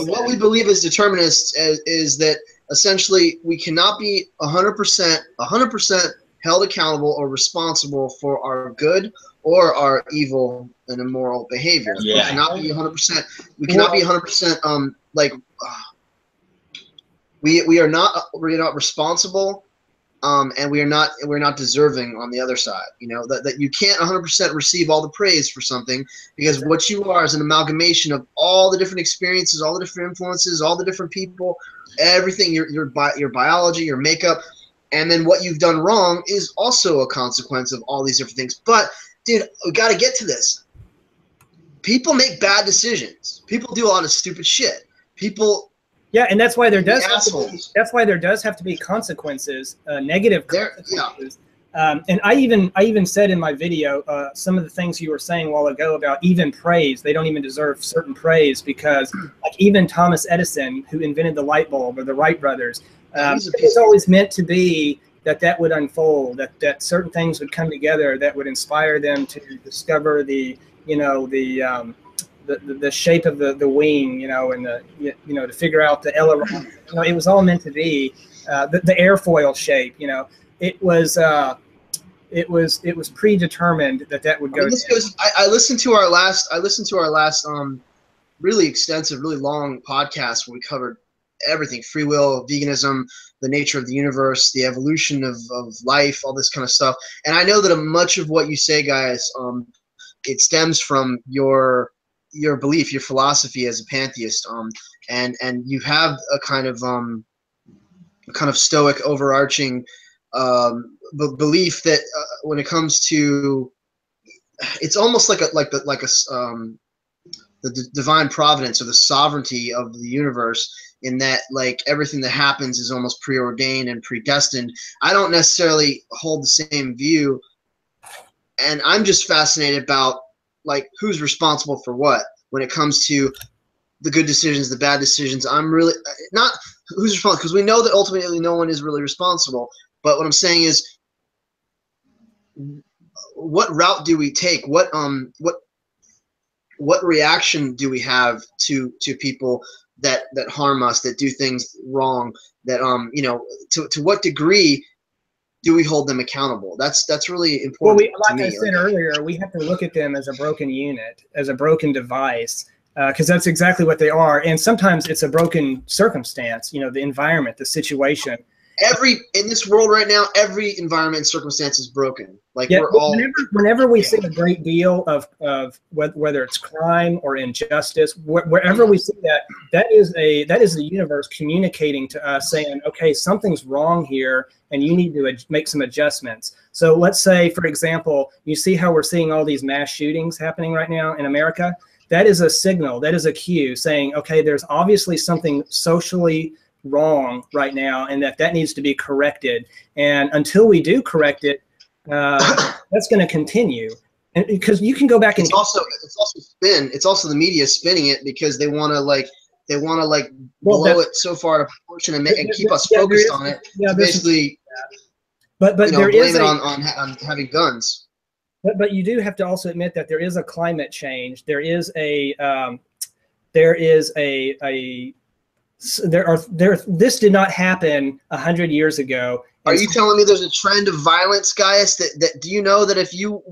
what we believe as determinists is that essentially we cannot be 100% held accountable or responsible for our good or our evil and immoral behavior. We cannot be 100%. We cannot be 100% like we're not responsible. And we're not deserving on the other side. You know, that you can't 100% receive all the praise for something, because what you are is an amalgamation of all the different experiences, all the different influences, all the different people, everything, your biology, your makeup, and then what you've done wrong is also a consequence of all these different things. But dude, we got to get to this. People make bad decisions. People do a lot of stupid shit. People.
Yeah, and that's why there does have to be consequences, negative consequences. And I even said in my video some of the things you were saying a while ago about even praise. They don't even deserve certain praise, because like even Thomas Edison, who invented the light bulb, or the Wright brothers, it was always meant to be that would unfold, that certain things would come together that would inspire them to discover the shape of the wing, and to figure out the aileron. It was all meant to be the airfoil shape. It was predetermined that would go.
I listened to our last really extensive, really long podcast where we covered everything: free will, veganism, the nature of the universe, the evolution of life, all this kind of stuff. And I know that much of what you say, guys, it stems from your belief, your philosophy as a pantheist, and you have a kind of stoic, overarching belief that when it comes to, it's almost like the divine providence or the sovereignty of the universe, in that like everything that happens is almost preordained and predestined. I don't necessarily hold the same view, and I'm just fascinated about like who's responsible for what when it comes to the good decisions, the bad decisions. I'm really not who's responsible, because we know that ultimately no one is really responsible. But what I'm saying is, what route do we take? What reaction do we have to people that harm us, that do things wrong, that to what degree do we hold them accountable? That's really important.
Well, like I said earlier, we have to look at them as a broken unit, as a broken device, because that's exactly what they are. And sometimes it's a broken circumstance, the environment, the situation.
In this world right now, every environment and circumstance is broken. Like we're all.
Whenever we see a great deal of whether it's crime or injustice, wherever we see that is the universe communicating to us, saying, okay, something's wrong here, and you need to make some adjustments. So let's say, for example, you see how we're seeing all these mass shootings happening right now in America. That is a signal. That is a cue saying, okay, there's obviously something socially wrong right now, and that needs to be corrected. And until we do correct it, that's going to continue. And because you can go back and
it's also spin. It's also the media spinning it, because they want to blow it so far to proportion and keep us focused on it. Yeah, basically.
But there is
on having guns.
But you do have to also admit that there is a climate change. This did not happen 100 years ago.
Are you telling me there's a trend of violence, Guyus? That do you know that if you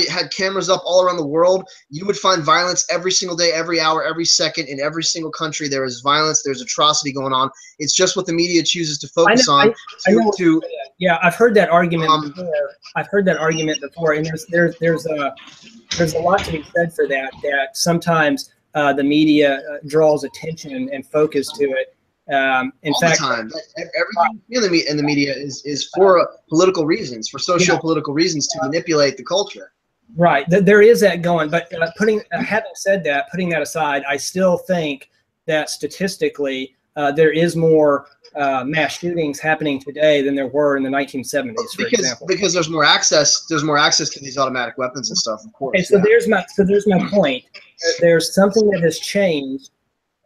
had cameras up all around the world, you would find violence every single day, every hour, every second, in every single country? There is violence, there's atrocity going on. It's just what the media chooses to focus on.
Yeah, I've heard that argument before. I've heard that argument before, and there's a lot to be said for that. That sometimes the media draws attention and focus to it. In
all
fact,
the time. Everything in the media is for political reasons, for socio-political reasons, to manipulate the culture.
Right. There is that going. But having said that, putting that aside, I still think that statistically there is more mass shootings happening today than there were in the 1970s, for example.
Because there's more access to these automatic weapons and stuff, of course.
Okay, so there's my point. There's something that has changed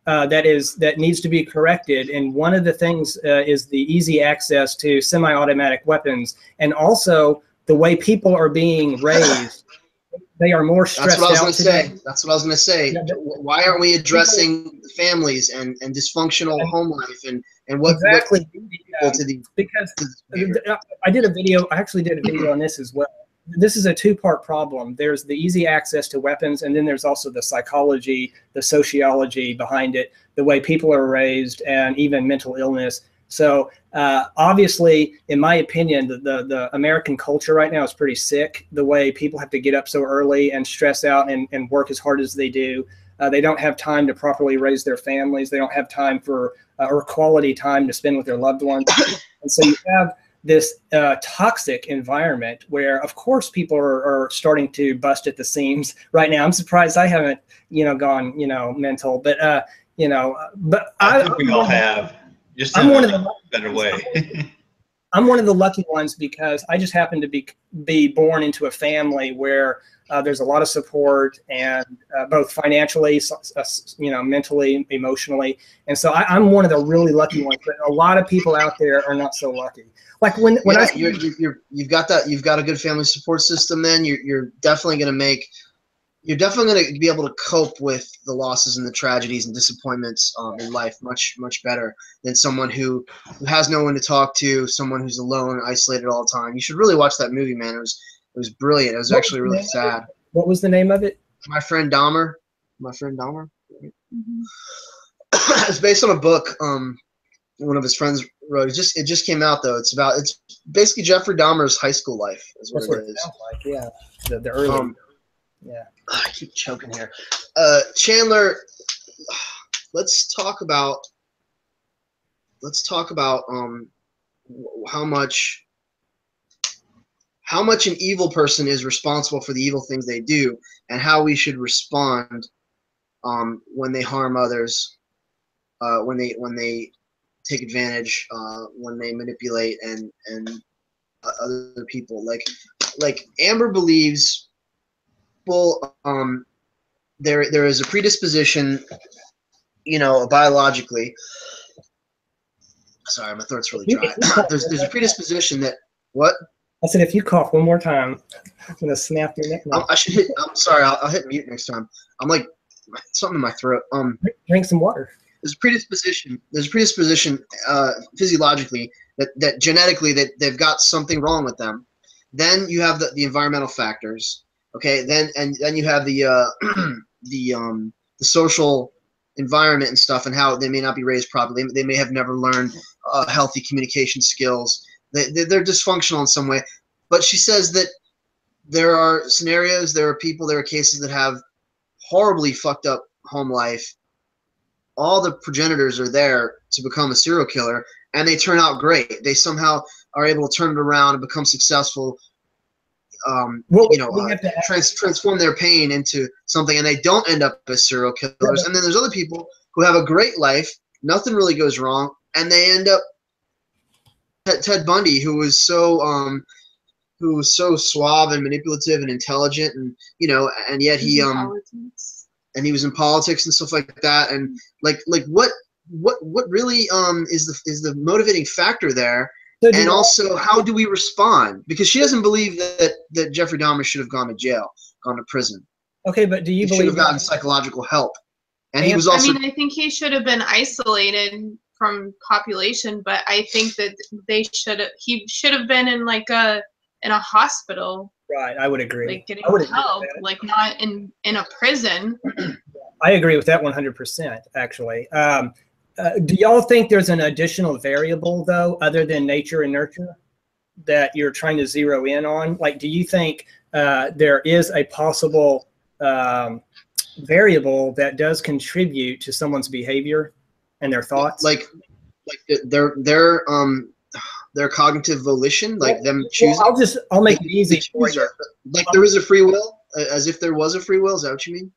that needs to be corrected, and one of the things is the easy access to semi-automatic weapons, and also the way people are being raised. They are more stressed out today.
That's what I was going to say. Yeah, why aren't we addressing families and dysfunctional home life and what
exactly
because
I actually did a video on this as well. This is a two-part problem. There's the easy access to weapons, and then there's also the psychology, the sociology behind it, the way people are raised, and even mental illness. So obviously, in my opinion, the American culture right now is pretty sick. The way people have to get up so early and stress out and work as hard as they do. They don't have time to properly raise their families. They don't have time for or quality time to spend with their loved ones. And so you have this toxic environment where, of course, people are starting to bust at the seams right now. I'm surprised I haven't, gone, mental, but, but
I think we all have. Just
I'm one of the
better way.
I'm one of the lucky ones because I just happen to be born into a family where there's a lot of support, and both financially, mentally, emotionally, and so I'm one of the really lucky ones. But a lot of people out there are not so lucky. Like when
you've got a good family support system, then you're definitely going to be able to cope with the losses and the tragedies and disappointments in life much better than someone who has no one to talk to, someone who's alone, isolated all the time. You should really watch that movie, man. It was brilliant. It was actually really sad.
What was the name of it?
My Friend Dahmer. Mm-hmm. It's based on a book one of his friends wrote. It just came out though. It's basically Jeffrey Dahmer's high school life. Is what it is.
Sounds like, yeah. The early. Yeah.
I keep choking here. Chandler, let's talk about how much an evil person is responsible for the evil things they do, and how we should respond when they harm others, when they take advantage, when they manipulate and other people. Like Amber believes. Well, there is a predisposition, biologically. Sorry, my throat's really dry. There's a predisposition that what?
I said if you cough one more time, I'm gonna snap your neck.
I'm sorry. I'll hit mute next time. I'm like something in my throat.
Drink some water.
There's a predisposition. Physiologically that genetically that they've got something wrong with them. Then you have the environmental factors. Okay, then you have the social environment and stuff, and how they may not be raised properly. They may have never learned healthy communication skills. They're dysfunctional in some way. But she says that there are scenarios, there are people, there are cases that have horribly fucked up home life. All the progenitors are there to become a serial killer, and they turn out great. They somehow are able to turn it around and become successful. Transform their pain into something, and they don't end up as serial killers. Yeah. And then there's other people who have a great life, nothing really goes wrong, and they end up Ted Bundy, who was so suave and manipulative and intelligent, and and yet he was in politics and stuff like that. And like what really is the motivating factor there? And also, how do we respond? Because she doesn't believe that Jeffrey Dahmer should have gone to jail, gone to prison.
Okay, but do you believe
he should have gotten psychological help? And he was also.
I think he should have been isolated from population, but I think that he should have been in in a hospital.
Right, I would agree.
Like getting help, like not in a prison.
I agree with that 100%. Actually. Do y'all think there's an additional variable, though, other than nature and nurture, that you're trying to zero in on? Like, do you think there is a possible variable that does contribute to someone's behavior and their thoughts?
Like like their cognitive volition, like them choosing.
Well, I'll make it easy for you.
Like there is a free will, as if there was a free will. Is that what you mean?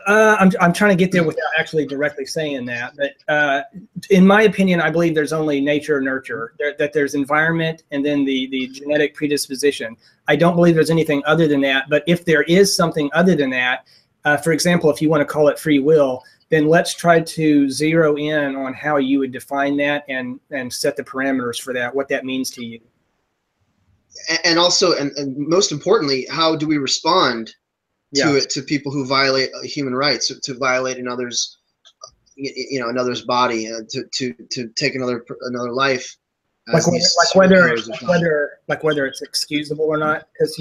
I'm trying to get there without actually directly saying that, but in my opinion, I believe there's only nature or nurture, that there's environment and then the genetic predisposition. I don't believe there's anything other than that, but if there is something other than that, for example, if you want to call it free will, then let's try to zero in on how you would define that and set the parameters for that, what that means to you.
And also, and most importantly, how do we respond to it, to people who violate human rights, to violate another's, another's body, to take another life,
like whether it's excusable or not, because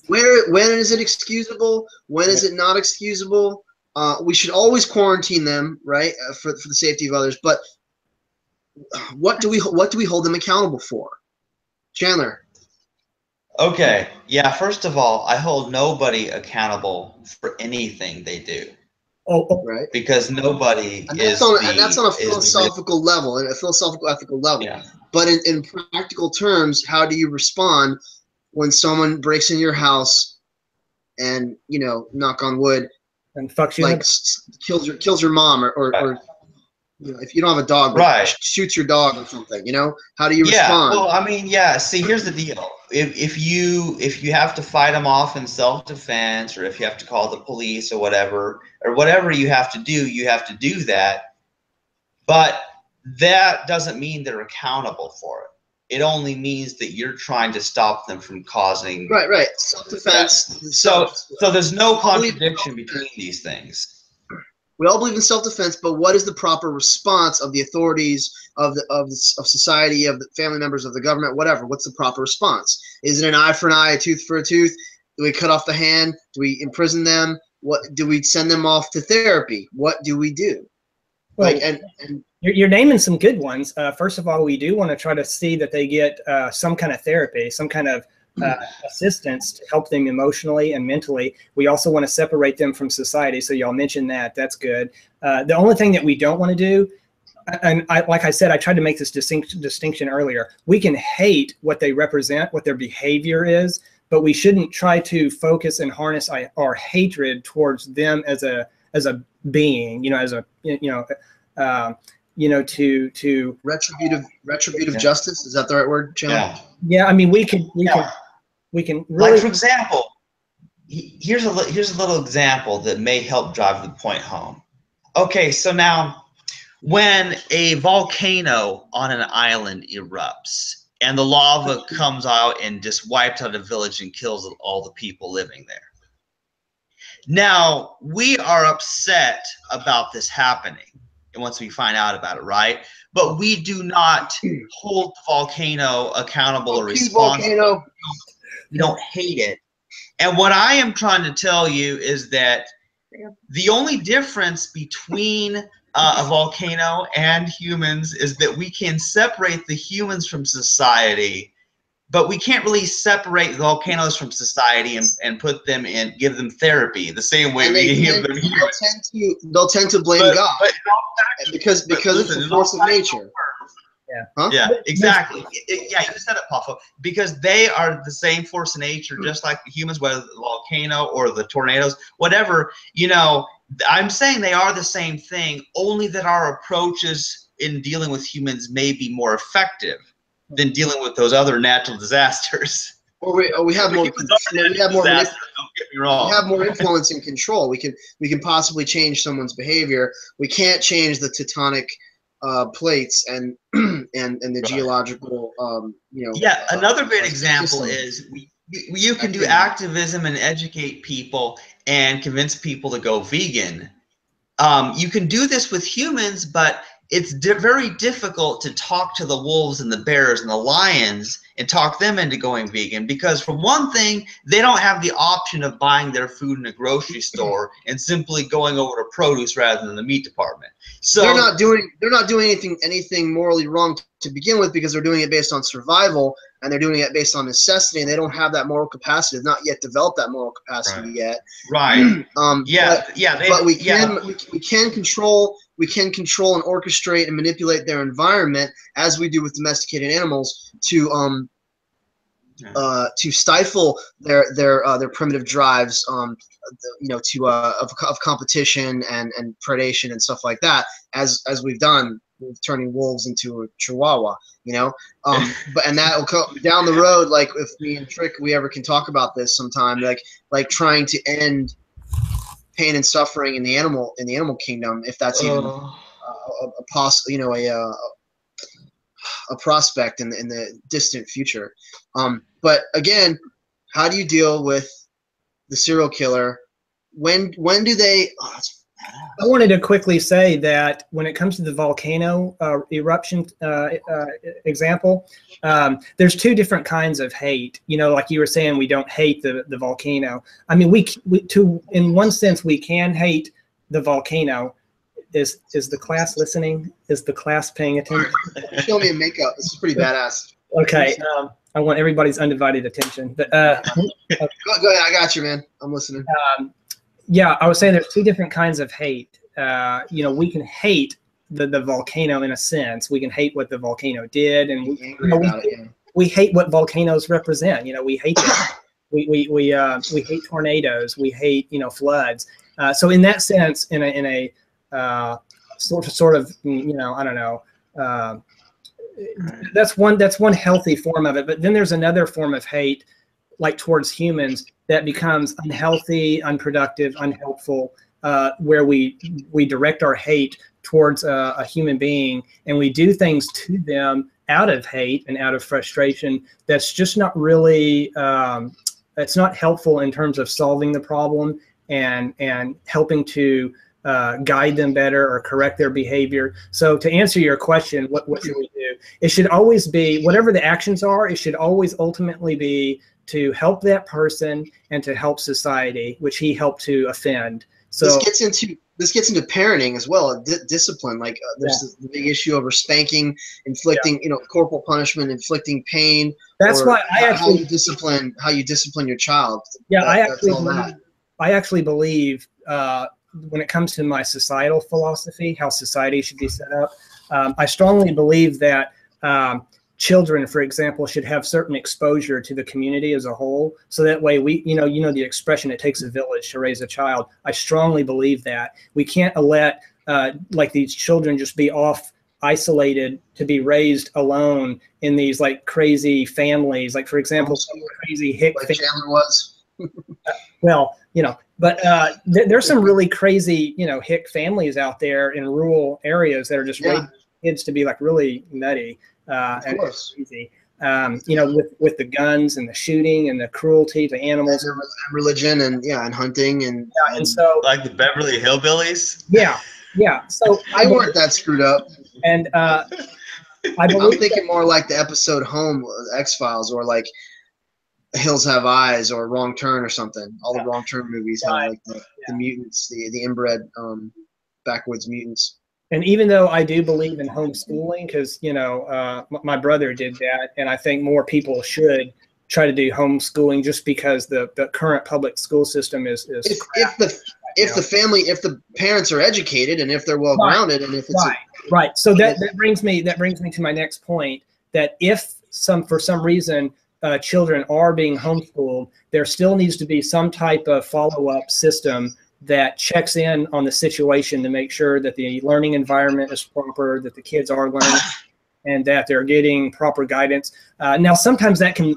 when is it excusable? When is it not excusable? We should always quarantine them, right, for the safety of others. But what do we hold them accountable for, Chandler?
Okay, yeah, first of all, I hold nobody accountable for anything they do.
Oh, right.
Because nobody
and that's on a philosophical level, and a philosophical, ethical level. Yeah. But in practical terms, how do you respond when someone breaks in your house and, knock on wood,
and fucks you,
like kills your mom, or if you don't have a dog,
right,
shoots your dog or something, how do you respond?
Well, I mean, see, here's the deal. If you have to fight them off in self-defense, or if you have to call the police or whatever you have to do that. But that doesn't mean they're accountable for it. It only means that you're trying to stop them from causing.
Right. Self-defense.
So there's no contradiction between these things.
We all believe in self-defense, but what is the proper response of the authorities, of society, of the family members, of the government, whatever? What's the proper response? Is it an eye for an eye, a tooth for a tooth? Do we cut off the hand? Do we imprison them? What do we send them off to therapy? What do we do?
Well, you're naming some good ones. First of all, we do want to try to see that they get some kind of therapy, some kind of assistance to help them emotionally and mentally. We also want to separate them from society. So y'all mentioned that. That's good. The only thing that we don't want to do, and like I said, I tried to make this distinction earlier. We can hate what they represent, what their behavior is, but we shouldn't try to focus and harness our hatred towards them as a being, to
retributive justice. Is that the right word, Chandler?
Yeah. I mean, we can really,
like, for example, here's a little example that may help drive the point home. Okay, so now when a volcano on an island erupts and the lava comes out and just wipes out a village and kills all the people living there. Now, we are upset about this happening, and once we find out about it, right? But we do not hold the volcano accountable or responsible. We don't hate it. And what I am trying to tell you is that the only difference between a volcano and humans is that we can separate the humans from society, but we can't really separate volcanoes from society and put them in, give them therapy the same way we give them humans.
They'll tend to blame God, because it's the force of nature.
Yeah.
Huh?
Yeah, exactly. Yeah, you said it, Poffo. Because they are the same force of nature, just like the humans, whether the volcano or the tornadoes, whatever. I'm saying they are the same thing, only that our approaches in dealing with humans may be more effective than dealing with those other natural disasters.
Or we have more. We have more. Don't
get me wrong.
We have more influence and control. We can possibly change someone's behavior. We can't change the tectonic plates and the geological.
Yeah, another great example is you can do activism and educate people and convince people to go vegan. You can do this with humans, but it's very difficult to talk to the wolves and the bears and the lions and talk them into going vegan, because for one thing, they don't have the option of buying their food in a grocery store and simply going over to produce rather than the meat department. So
they're not doing anything morally wrong to begin with, because they're doing it based on survival and they're doing it based on necessity, and they don't have that moral capacity. They've not yet developed that moral capacity yet.
Right.
But we can control we can control and orchestrate and manipulate their environment as we do with domesticated animals to stifle their primitive drives, of competition and predation and stuff like that, as we've done with turning wolves into a chihuahua, but and that'll come down the road. Like if me and Trick, we ever can talk about this sometime, like trying to end pain and suffering in the animal kingdom, if that's even a prospect in the distant future. But again, how do you deal with the serial killer? When do they?
I wanted to quickly say that when it comes to the volcano eruption example, there's two different kinds of hate. Like you were saying, we don't hate the volcano. I mean, in one sense, we can hate the volcano. Is the class listening? Is the class paying attention?
Show me a makeup. This is pretty badass.
Okay. I want everybody's undivided attention. But
go ahead. I got you, man. I'm listening.
Yeah, I was saying there's two different kinds of hate. We can hate the volcano in a sense. We can hate what the volcano did, and we hate what volcanoes represent. We hate them. We hate tornadoes. We hate floods. So in that sense, in a sort of I don't know. That's one healthy form of it. But then there's another form of hate, like towards humans, that becomes unhealthy, unproductive, unhelpful, where we direct our hate towards a human being, and we do things to them out of hate and out of frustration. That's just not really, it's not helpful in terms of solving the problem and helping to guide them better or correct their behavior. So to answer your question, what should we do? It should always be, whatever the actions are, it should always ultimately be to help that person and to help society, which he helped to offend. So this gets into parenting as well, discipline. Like there's the big issue over spanking, inflicting, corporal punishment, inflicting pain. That's why
how you discipline your child.
Yeah, I actually believe when it comes to my societal philosophy, how society should be set up, I strongly believe that children, for example, should have certain exposure to the community as a whole. So that way the expression, it takes a village to raise a child. I strongly believe that. We can't let like these children just be off isolated to be raised alone in these like crazy families. Like for example, some crazy hick
like Chandler was.
But there's some really crazy, hick families out there in rural areas that are just raising kids to be like really nutty. And crazy, with the guns and the shooting and the cruelty to animals,
and religion and hunting and
so
like the Beverly Hillbillies.
Yeah. So
they weren't that screwed up.
And
I'm thinking more like the episode Home, X-Files, or like Hills Have Eyes, or Wrong Turn or something. All the Wrong Turn movies have like the mutants, the inbred backwoods mutants.
And even though I do believe in homeschooling, because my brother did that, and I think more people should try to do homeschooling, just because the current public school system is
if the parents are educated and if they're well grounded and if it's
right. So that brings me to my next point, that if for some reason children are being homeschooled, there still needs to be some type of follow-up system that checks in on the situation to make sure that the learning environment is proper, that the kids are learning, and that they're getting proper guidance. Now, sometimes that can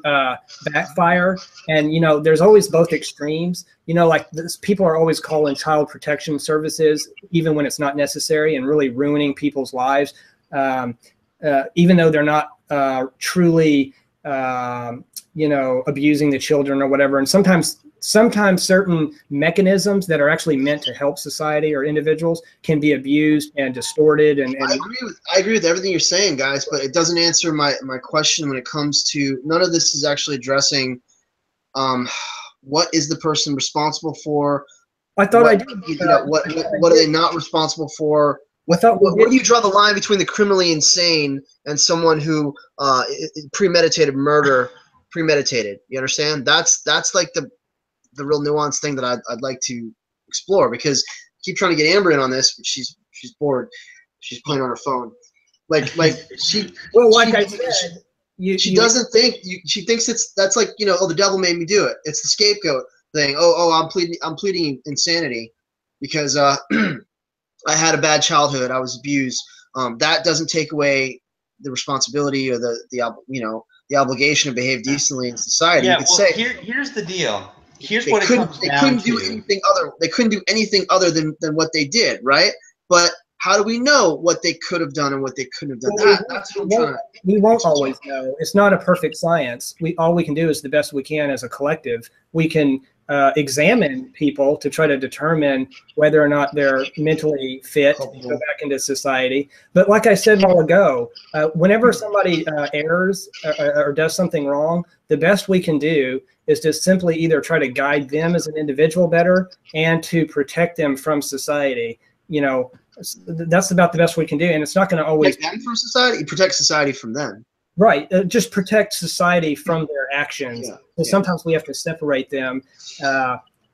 backfire, and there's always both extremes. Like people are always calling child protection services, even when it's not necessary, and really ruining people's lives, even though they're not truly, abusing the children or whatever. And sometimes certain mechanisms that are actually meant to help society or individuals can be abused and distorted. And
I agree with everything you're saying, guys, but it doesn't answer my question when it comes to, none of this is actually addressing what is the person responsible for.
I thought I did.
What are they not responsible for? Where do you draw the line between the criminally insane and someone who premeditated murder? You understand? That's like the real nuanced thing that I'd like to explore, because I keep trying to get Amber in on this, but she's she's bored. She's playing on her phone. Like she.
Well, like I said,
she doesn't think. She thinks that's like, you know, oh, the devil made me do it. It's the scapegoat thing. Oh, I'm pleading insanity because I had a bad childhood. I was abused. That doesn't take away the responsibility or the obligation to behave decently in society.
Yeah,
you could say
here's the deal. Here's what it comes down to.
They couldn't do anything other than what they did, right? But how do we know what they could have done and what they couldn't have done? That's what I'm trying to.
We won't always know. It's not a perfect science. All we can do is the best we can as a collective. We can examine people to try to determine whether or not they're mentally fit to go back into society. But like I said a while ago, whenever somebody errs or does something wrong, the best we can do is to simply either try to guide them as an individual better and to protect them from society. You know, that's about the best we can do. And it's not going to always
protect them from society. Protect society from them.
Right. Just protect society from their actions.
Yeah.
So sometimes we have to separate them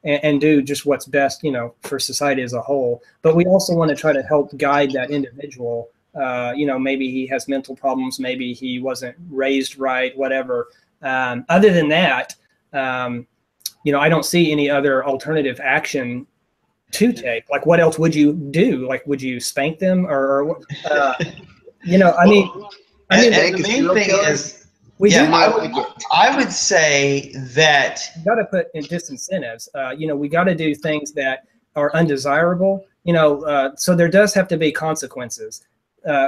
and do just what's best, you know, for society as a whole. But we also want to try to help guide that individual. You know, maybe he has mental problems. Maybe he wasn't raised right, whatever. Other than that, you know, I don't see any other alternative action to take. Like, what else would you do? Like, would you spank them or you know, I mean,
and the main thing is, I would say that
you got to put in disincentives. You know, we got to do things that are undesirable. You know, so there does have to be consequences.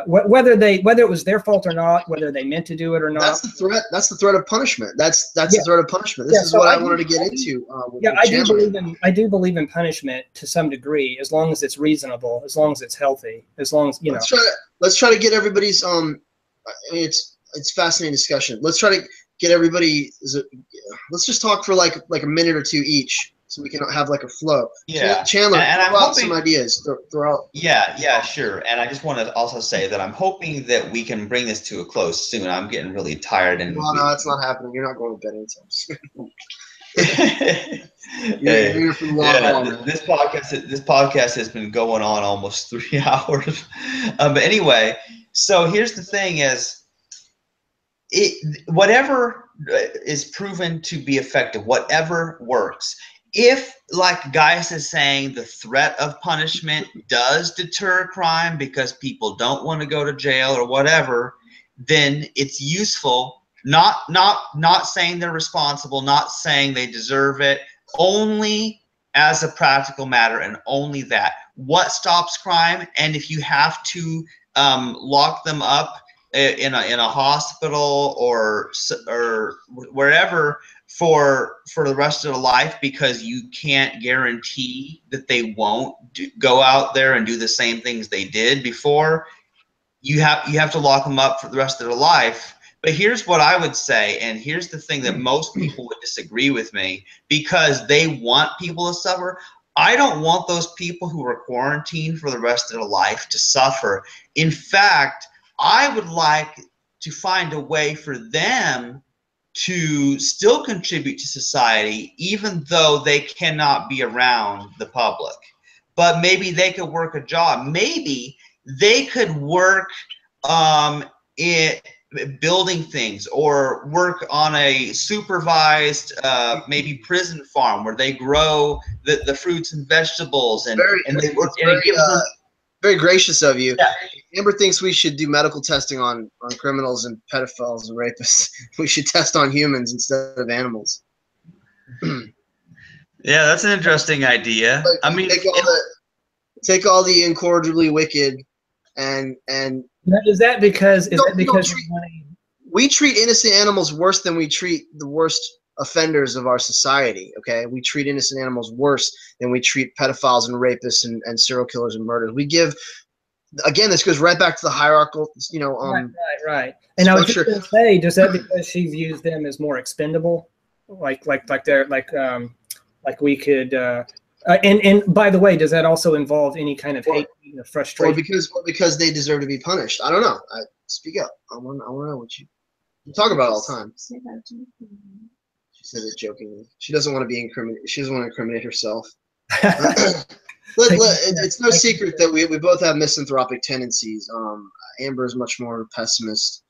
Whether it was their fault or not, whether they meant to do it or not.
That's the threat. That's the threat of punishment. That's the threat of punishment. This is what I wanted to get into.
I do believe in punishment to some degree, as long as it's reasonable, as long as it's healthy, as long as, you know.
Let's try to get everybody's. I mean, it's fascinating discussion. Let's try to get everybody. Let's just talk for like a minute or two each, so we can have like a flow.
Yeah,
Chandler,
and I'm hoping
some ideas. Throw out.
Yeah, sure. And I just want to also say that I'm hoping that we can bring this to a close soon. I'm getting really tired. And
no, it's not happening. You're not going to bed anytime soon.
This podcast has been going on almost 3 hours. But anyway, so here's the thing: is whatever is proven to be effective, whatever works. If, like Guyus is saying, the threat of punishment does deter crime because people don't want to go to jail or whatever, then it's useful. Not saying they're responsible, not saying they deserve it, only as a practical matter, and only that. What stops crime? And if you have to lock them up in a hospital or wherever for the rest of their life because you can't guarantee that they won't go out there and do the same things they did before, you have to lock them up for the rest of their life. But here's what I would say, and here's the thing that most people would disagree with me, because they want people to suffer. I don't want those people who are quarantined for the rest of their life to suffer. In fact, I would like to find a way for them to still contribute to society, even though they cannot be around the public. But maybe they could work a job. Maybe they could work in building things, or work on a supervised maybe prison farm where they grow the fruits and vegetables, and they work, and it gives them.
Very gracious of you.
Yeah.
Amber thinks we should do medical testing on criminals and pedophiles and rapists. We should test on humans instead of animals.
Yeah, that's an interesting idea.
Like,
I mean,
take all the incorrigibly wicked and
is that because
we treat innocent animals worse than we treat the worst offenders of our society. Okay, we treat innocent animals worse than we treat pedophiles and rapists and serial killers and murderers. We give, again, this goes right back to the hierarchical, you know.
Right. And I was just going to say, does that because she views them as more expendable, like they're like we could. And by the way, does that also involve any kind of hate or frustration?
Or because they deserve to be punished. I don't know. Speak up. I want to know what you talk about all the time. She says it jokingly. She doesn't want to be incriminated. She doesn't want to incriminate herself. It's no secret that we both have misanthropic tendencies. Amber is much more pessimist.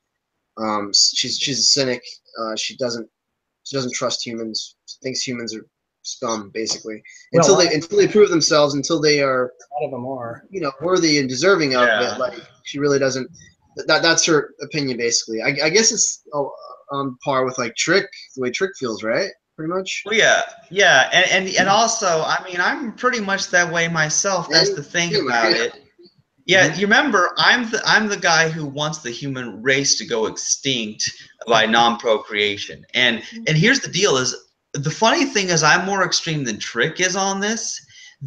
She's a cynic. She doesn't trust humans. She thinks humans are scum, basically. Until they prove themselves, until they are,
a lot of them are,
worthy and deserving of it. Like, she really doesn't. That's her opinion, basically. I guess it's on par with like Trick, the way Trick feels, right? Pretty much.
Well, yeah, and also, I mean, I'm pretty much that way myself. That's the thing about it. Yeah, you remember, I'm the guy who wants the human race to go extinct by non-procreation. And here's the deal: is the funny thing is, I'm more extreme than Trick is on this.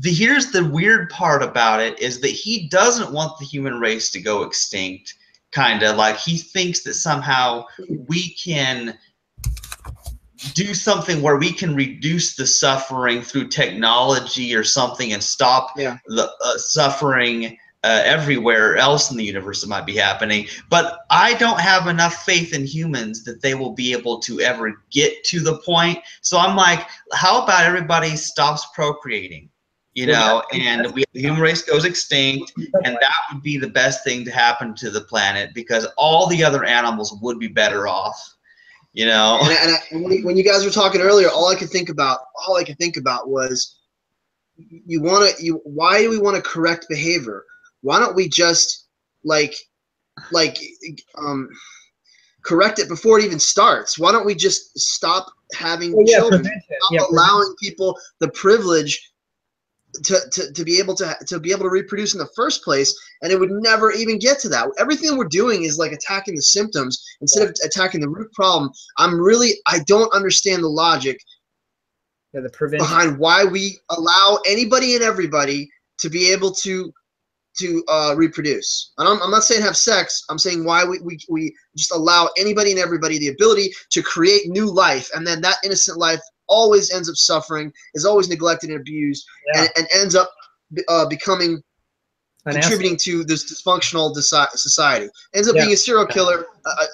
Here's the weird part about it is that he doesn't want the human race to go extinct. Kind of like he thinks that somehow we can do something where we can reduce the suffering through technology or something and stop the suffering everywhere else in the universe that might be happening. But I don't have enough faith in humans that they will be able to ever get to the point. So I'm like, how about everybody stops procreating? And the human race goes extinct, and that would be the best thing to happen to the planet because all the other animals would be better off.
And when you guys were talking earlier, all I could think about was why do we want to correct behavior? Why don't we just correct it before it even starts? Why don't we just stop having children? Stop allowing people the privilege to be able to reproduce in the first place, and it would never even get to that. Everything we're doing is like attacking the symptoms instead of attacking the root problem. I don't understand the logic behind why we allow anybody and everybody to be able to reproduce. And I'm not saying have sex. I'm saying why we just allow anybody and everybody the ability to create new life, and then that innocent life always ends up suffering, is always neglected and abused, and ends up contributing to this dysfunctional society. Ends up being a serial killer.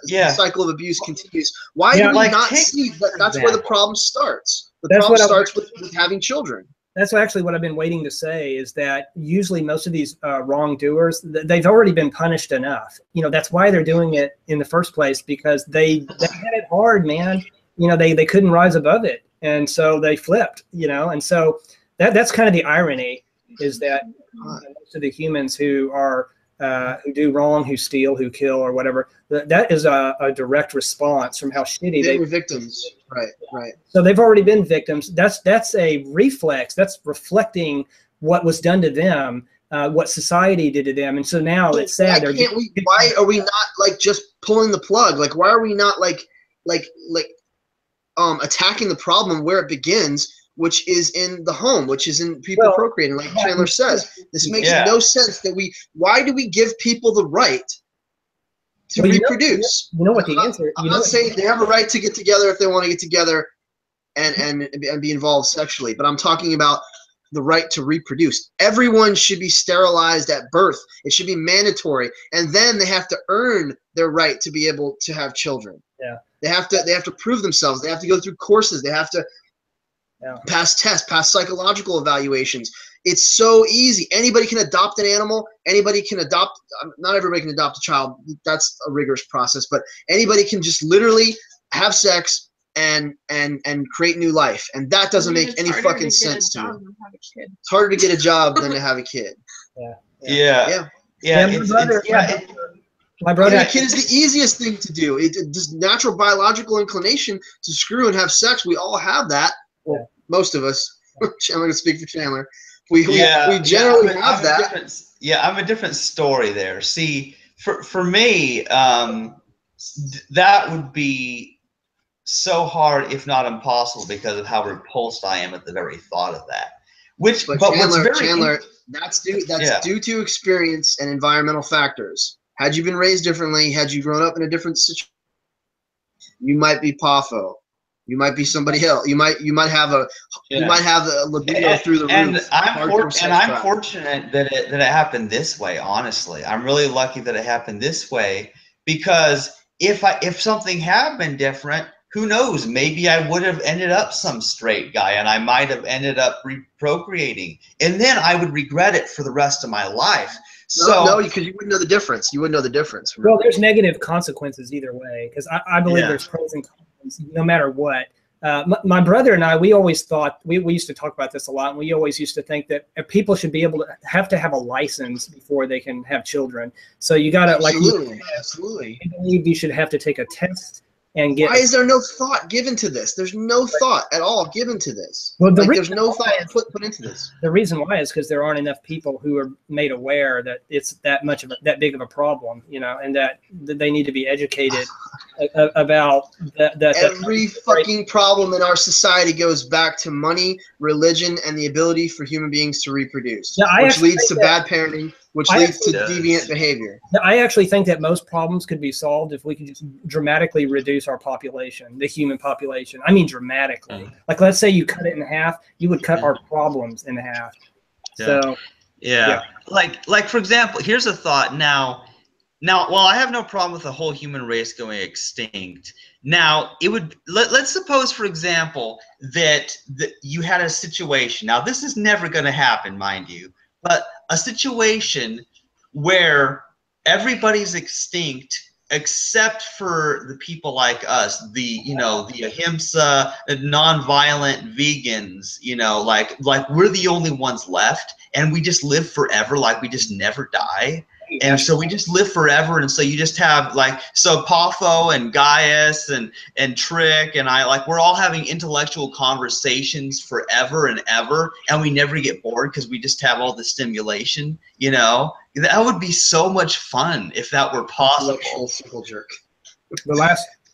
The cycle of abuse continues. Why do we not see that? That's where the problem starts. The problem starts with having children.
That's actually what I've been waiting to say, is that usually most of these wrongdoers, they've already been punished enough. That's why they're doing it in the first place, because they had it hard, man. They couldn't rise above it. And so they flipped, and so that's kind of the irony, is that most of the humans who who do wrong, who steal, who kill, or whatever, that is a direct response from how shitty
they were victims. Right.
So they've already been victims. That's a reflex. That's reflecting what was done to them, what society did to them. And so now it's sad.
Why are we not just pulling the plug? Why are we not attacking the problem where it begins, which is in the home, which is in people procreating, like Chandler says. This makes no sense. Why do we give people the right to reproduce?
You know what the answer?
I'm not saying they have a right to get together if they want to get together and be involved sexually, but I'm talking about the right to reproduce. Everyone should be sterilized at birth. It should be mandatory, and then they have to earn their right to be able to have children.
Yeah.
They have to prove themselves. They have to go through courses. They have to pass tests, pass psychological evaluations. It's so easy. Anybody can adopt an animal. Anybody can adopt. Not everybody can adopt a child. That's a rigorous process. But anybody can just literally have sex and create new life. And that doesn't make any fucking sense to me. It's harder to get a job than to have a kid.
My brother,
having a kid is the easiest thing to do. It's just natural biological inclination to screw and have sex. We all have that. Well, most of us. Chandler can speak for Chandler. We generally have that.
I'm a different story there. See, for me, that would be so hard, if not impossible, because of how repulsed I am at the very thought of that.
Chandler, that's due to experience and environmental factors. Had you been raised differently, had you grown up in a different situation, you might be Poffo. You might be somebody else. You might have a libido through the roof.
And I'm fortunate that it happened this way. Honestly, I'm really lucky that it happened this way, because if something had been different, who knows? Maybe I would have ended up some straight guy, and I might have ended up procreating, and then I would regret it for the rest of my life. So
no, because you wouldn't know the difference. You wouldn't know the difference.
Well, there's negative consequences either way, because I believe there's pros and cons no matter what. My brother and I, we always thought, we used to talk about this a lot, and we always used to think that people should be able to have a license before they can have children. So you got to, like,
absolutely.
I believe you should have to take a test and get.
Why is there no thought given to this? There's no thought at all given to this.
Well,
there's no thought put into this.
The reason why is because there aren't enough people who are made aware that it's that big of a problem, you know, and that they need to be educated about that.
Every fucking problem in our society goes back to money, religion, and the ability for human beings to reproduce, which leads to bad parenting, which leads to deviant behavior.
I actually think that most problems could be solved if we could just dramatically reduce our population, the human population. I mean, dramatically. Like, let's say you cut it in half, you would cut our problems in half. So,
like for example, here's a thought. Now, while I have no problem with the whole human race going extinct, now it would let's suppose, for example, that you had a situation. Now, this is never going to happen, mind you, but a situation where everybody's extinct except for the people like us, the ahimsa, non-violent vegans, like we're the only ones left, and we just live forever, like we just never die. And so we just live forever, and so you just have so Poffo and Guyus and Trick and I, like, we're all having intellectual conversations forever and ever, and we never get bored because we just have all the stimulation. That would be so much fun if that were possible.
Circle jerk.
The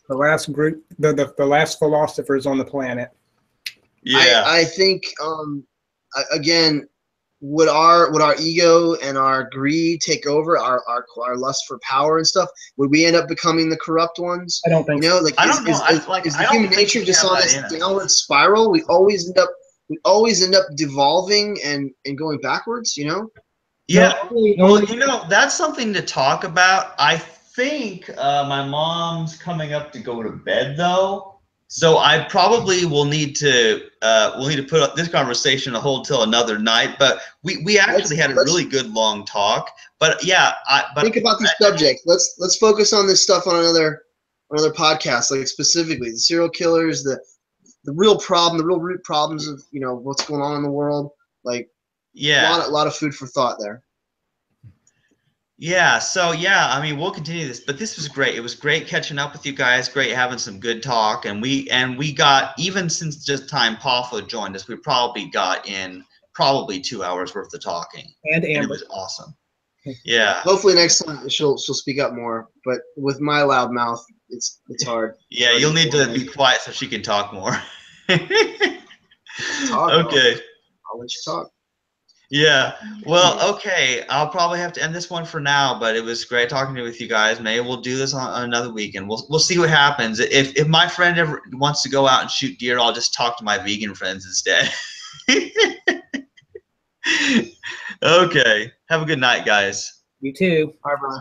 last group, the last philosophers on the planet.
Yeah, I think again. Would our ego and our greed take over, our lust for power and stuff? Would we end up becoming the corrupt ones?
I don't think so.
Like, is the human nature just on this downward spiral? We always end up devolving and going backwards,
Yeah. Well, that's something to talk about. I think my mom's coming up to go to bed though. So I probably will need to put up this conversation a hold till another night. But we actually had a really good long talk. But yeah,
think about this subject. Let's focus on this stuff on another podcast, like specifically the serial killers, the real problem, the real root problems of what's going on in the world. Like, a lot of food for thought there.
Yeah, so yeah, I mean, we'll continue this, but this was great. It was great catching up with you guys. Great having some good talk, and we got, even since just time Poffo joined us, we probably got in 2 hours worth of talking.
And Amber.
It was awesome. Yeah.
Hopefully next time she'll speak up more, but with my loud mouth, it's hard.
Yeah, you'll need to be quiet so she can talk more.
Okay. I'll let you talk.
Yeah. Well, okay. I'll probably have to end this one for now, but it was great talking with you guys. Maybe we'll do this on another weekend. We'll see what happens. If my friend ever wants to go out and shoot deer, I'll just talk to my vegan friends instead. Okay. Have a good night, guys.
You too.
Bye, brother.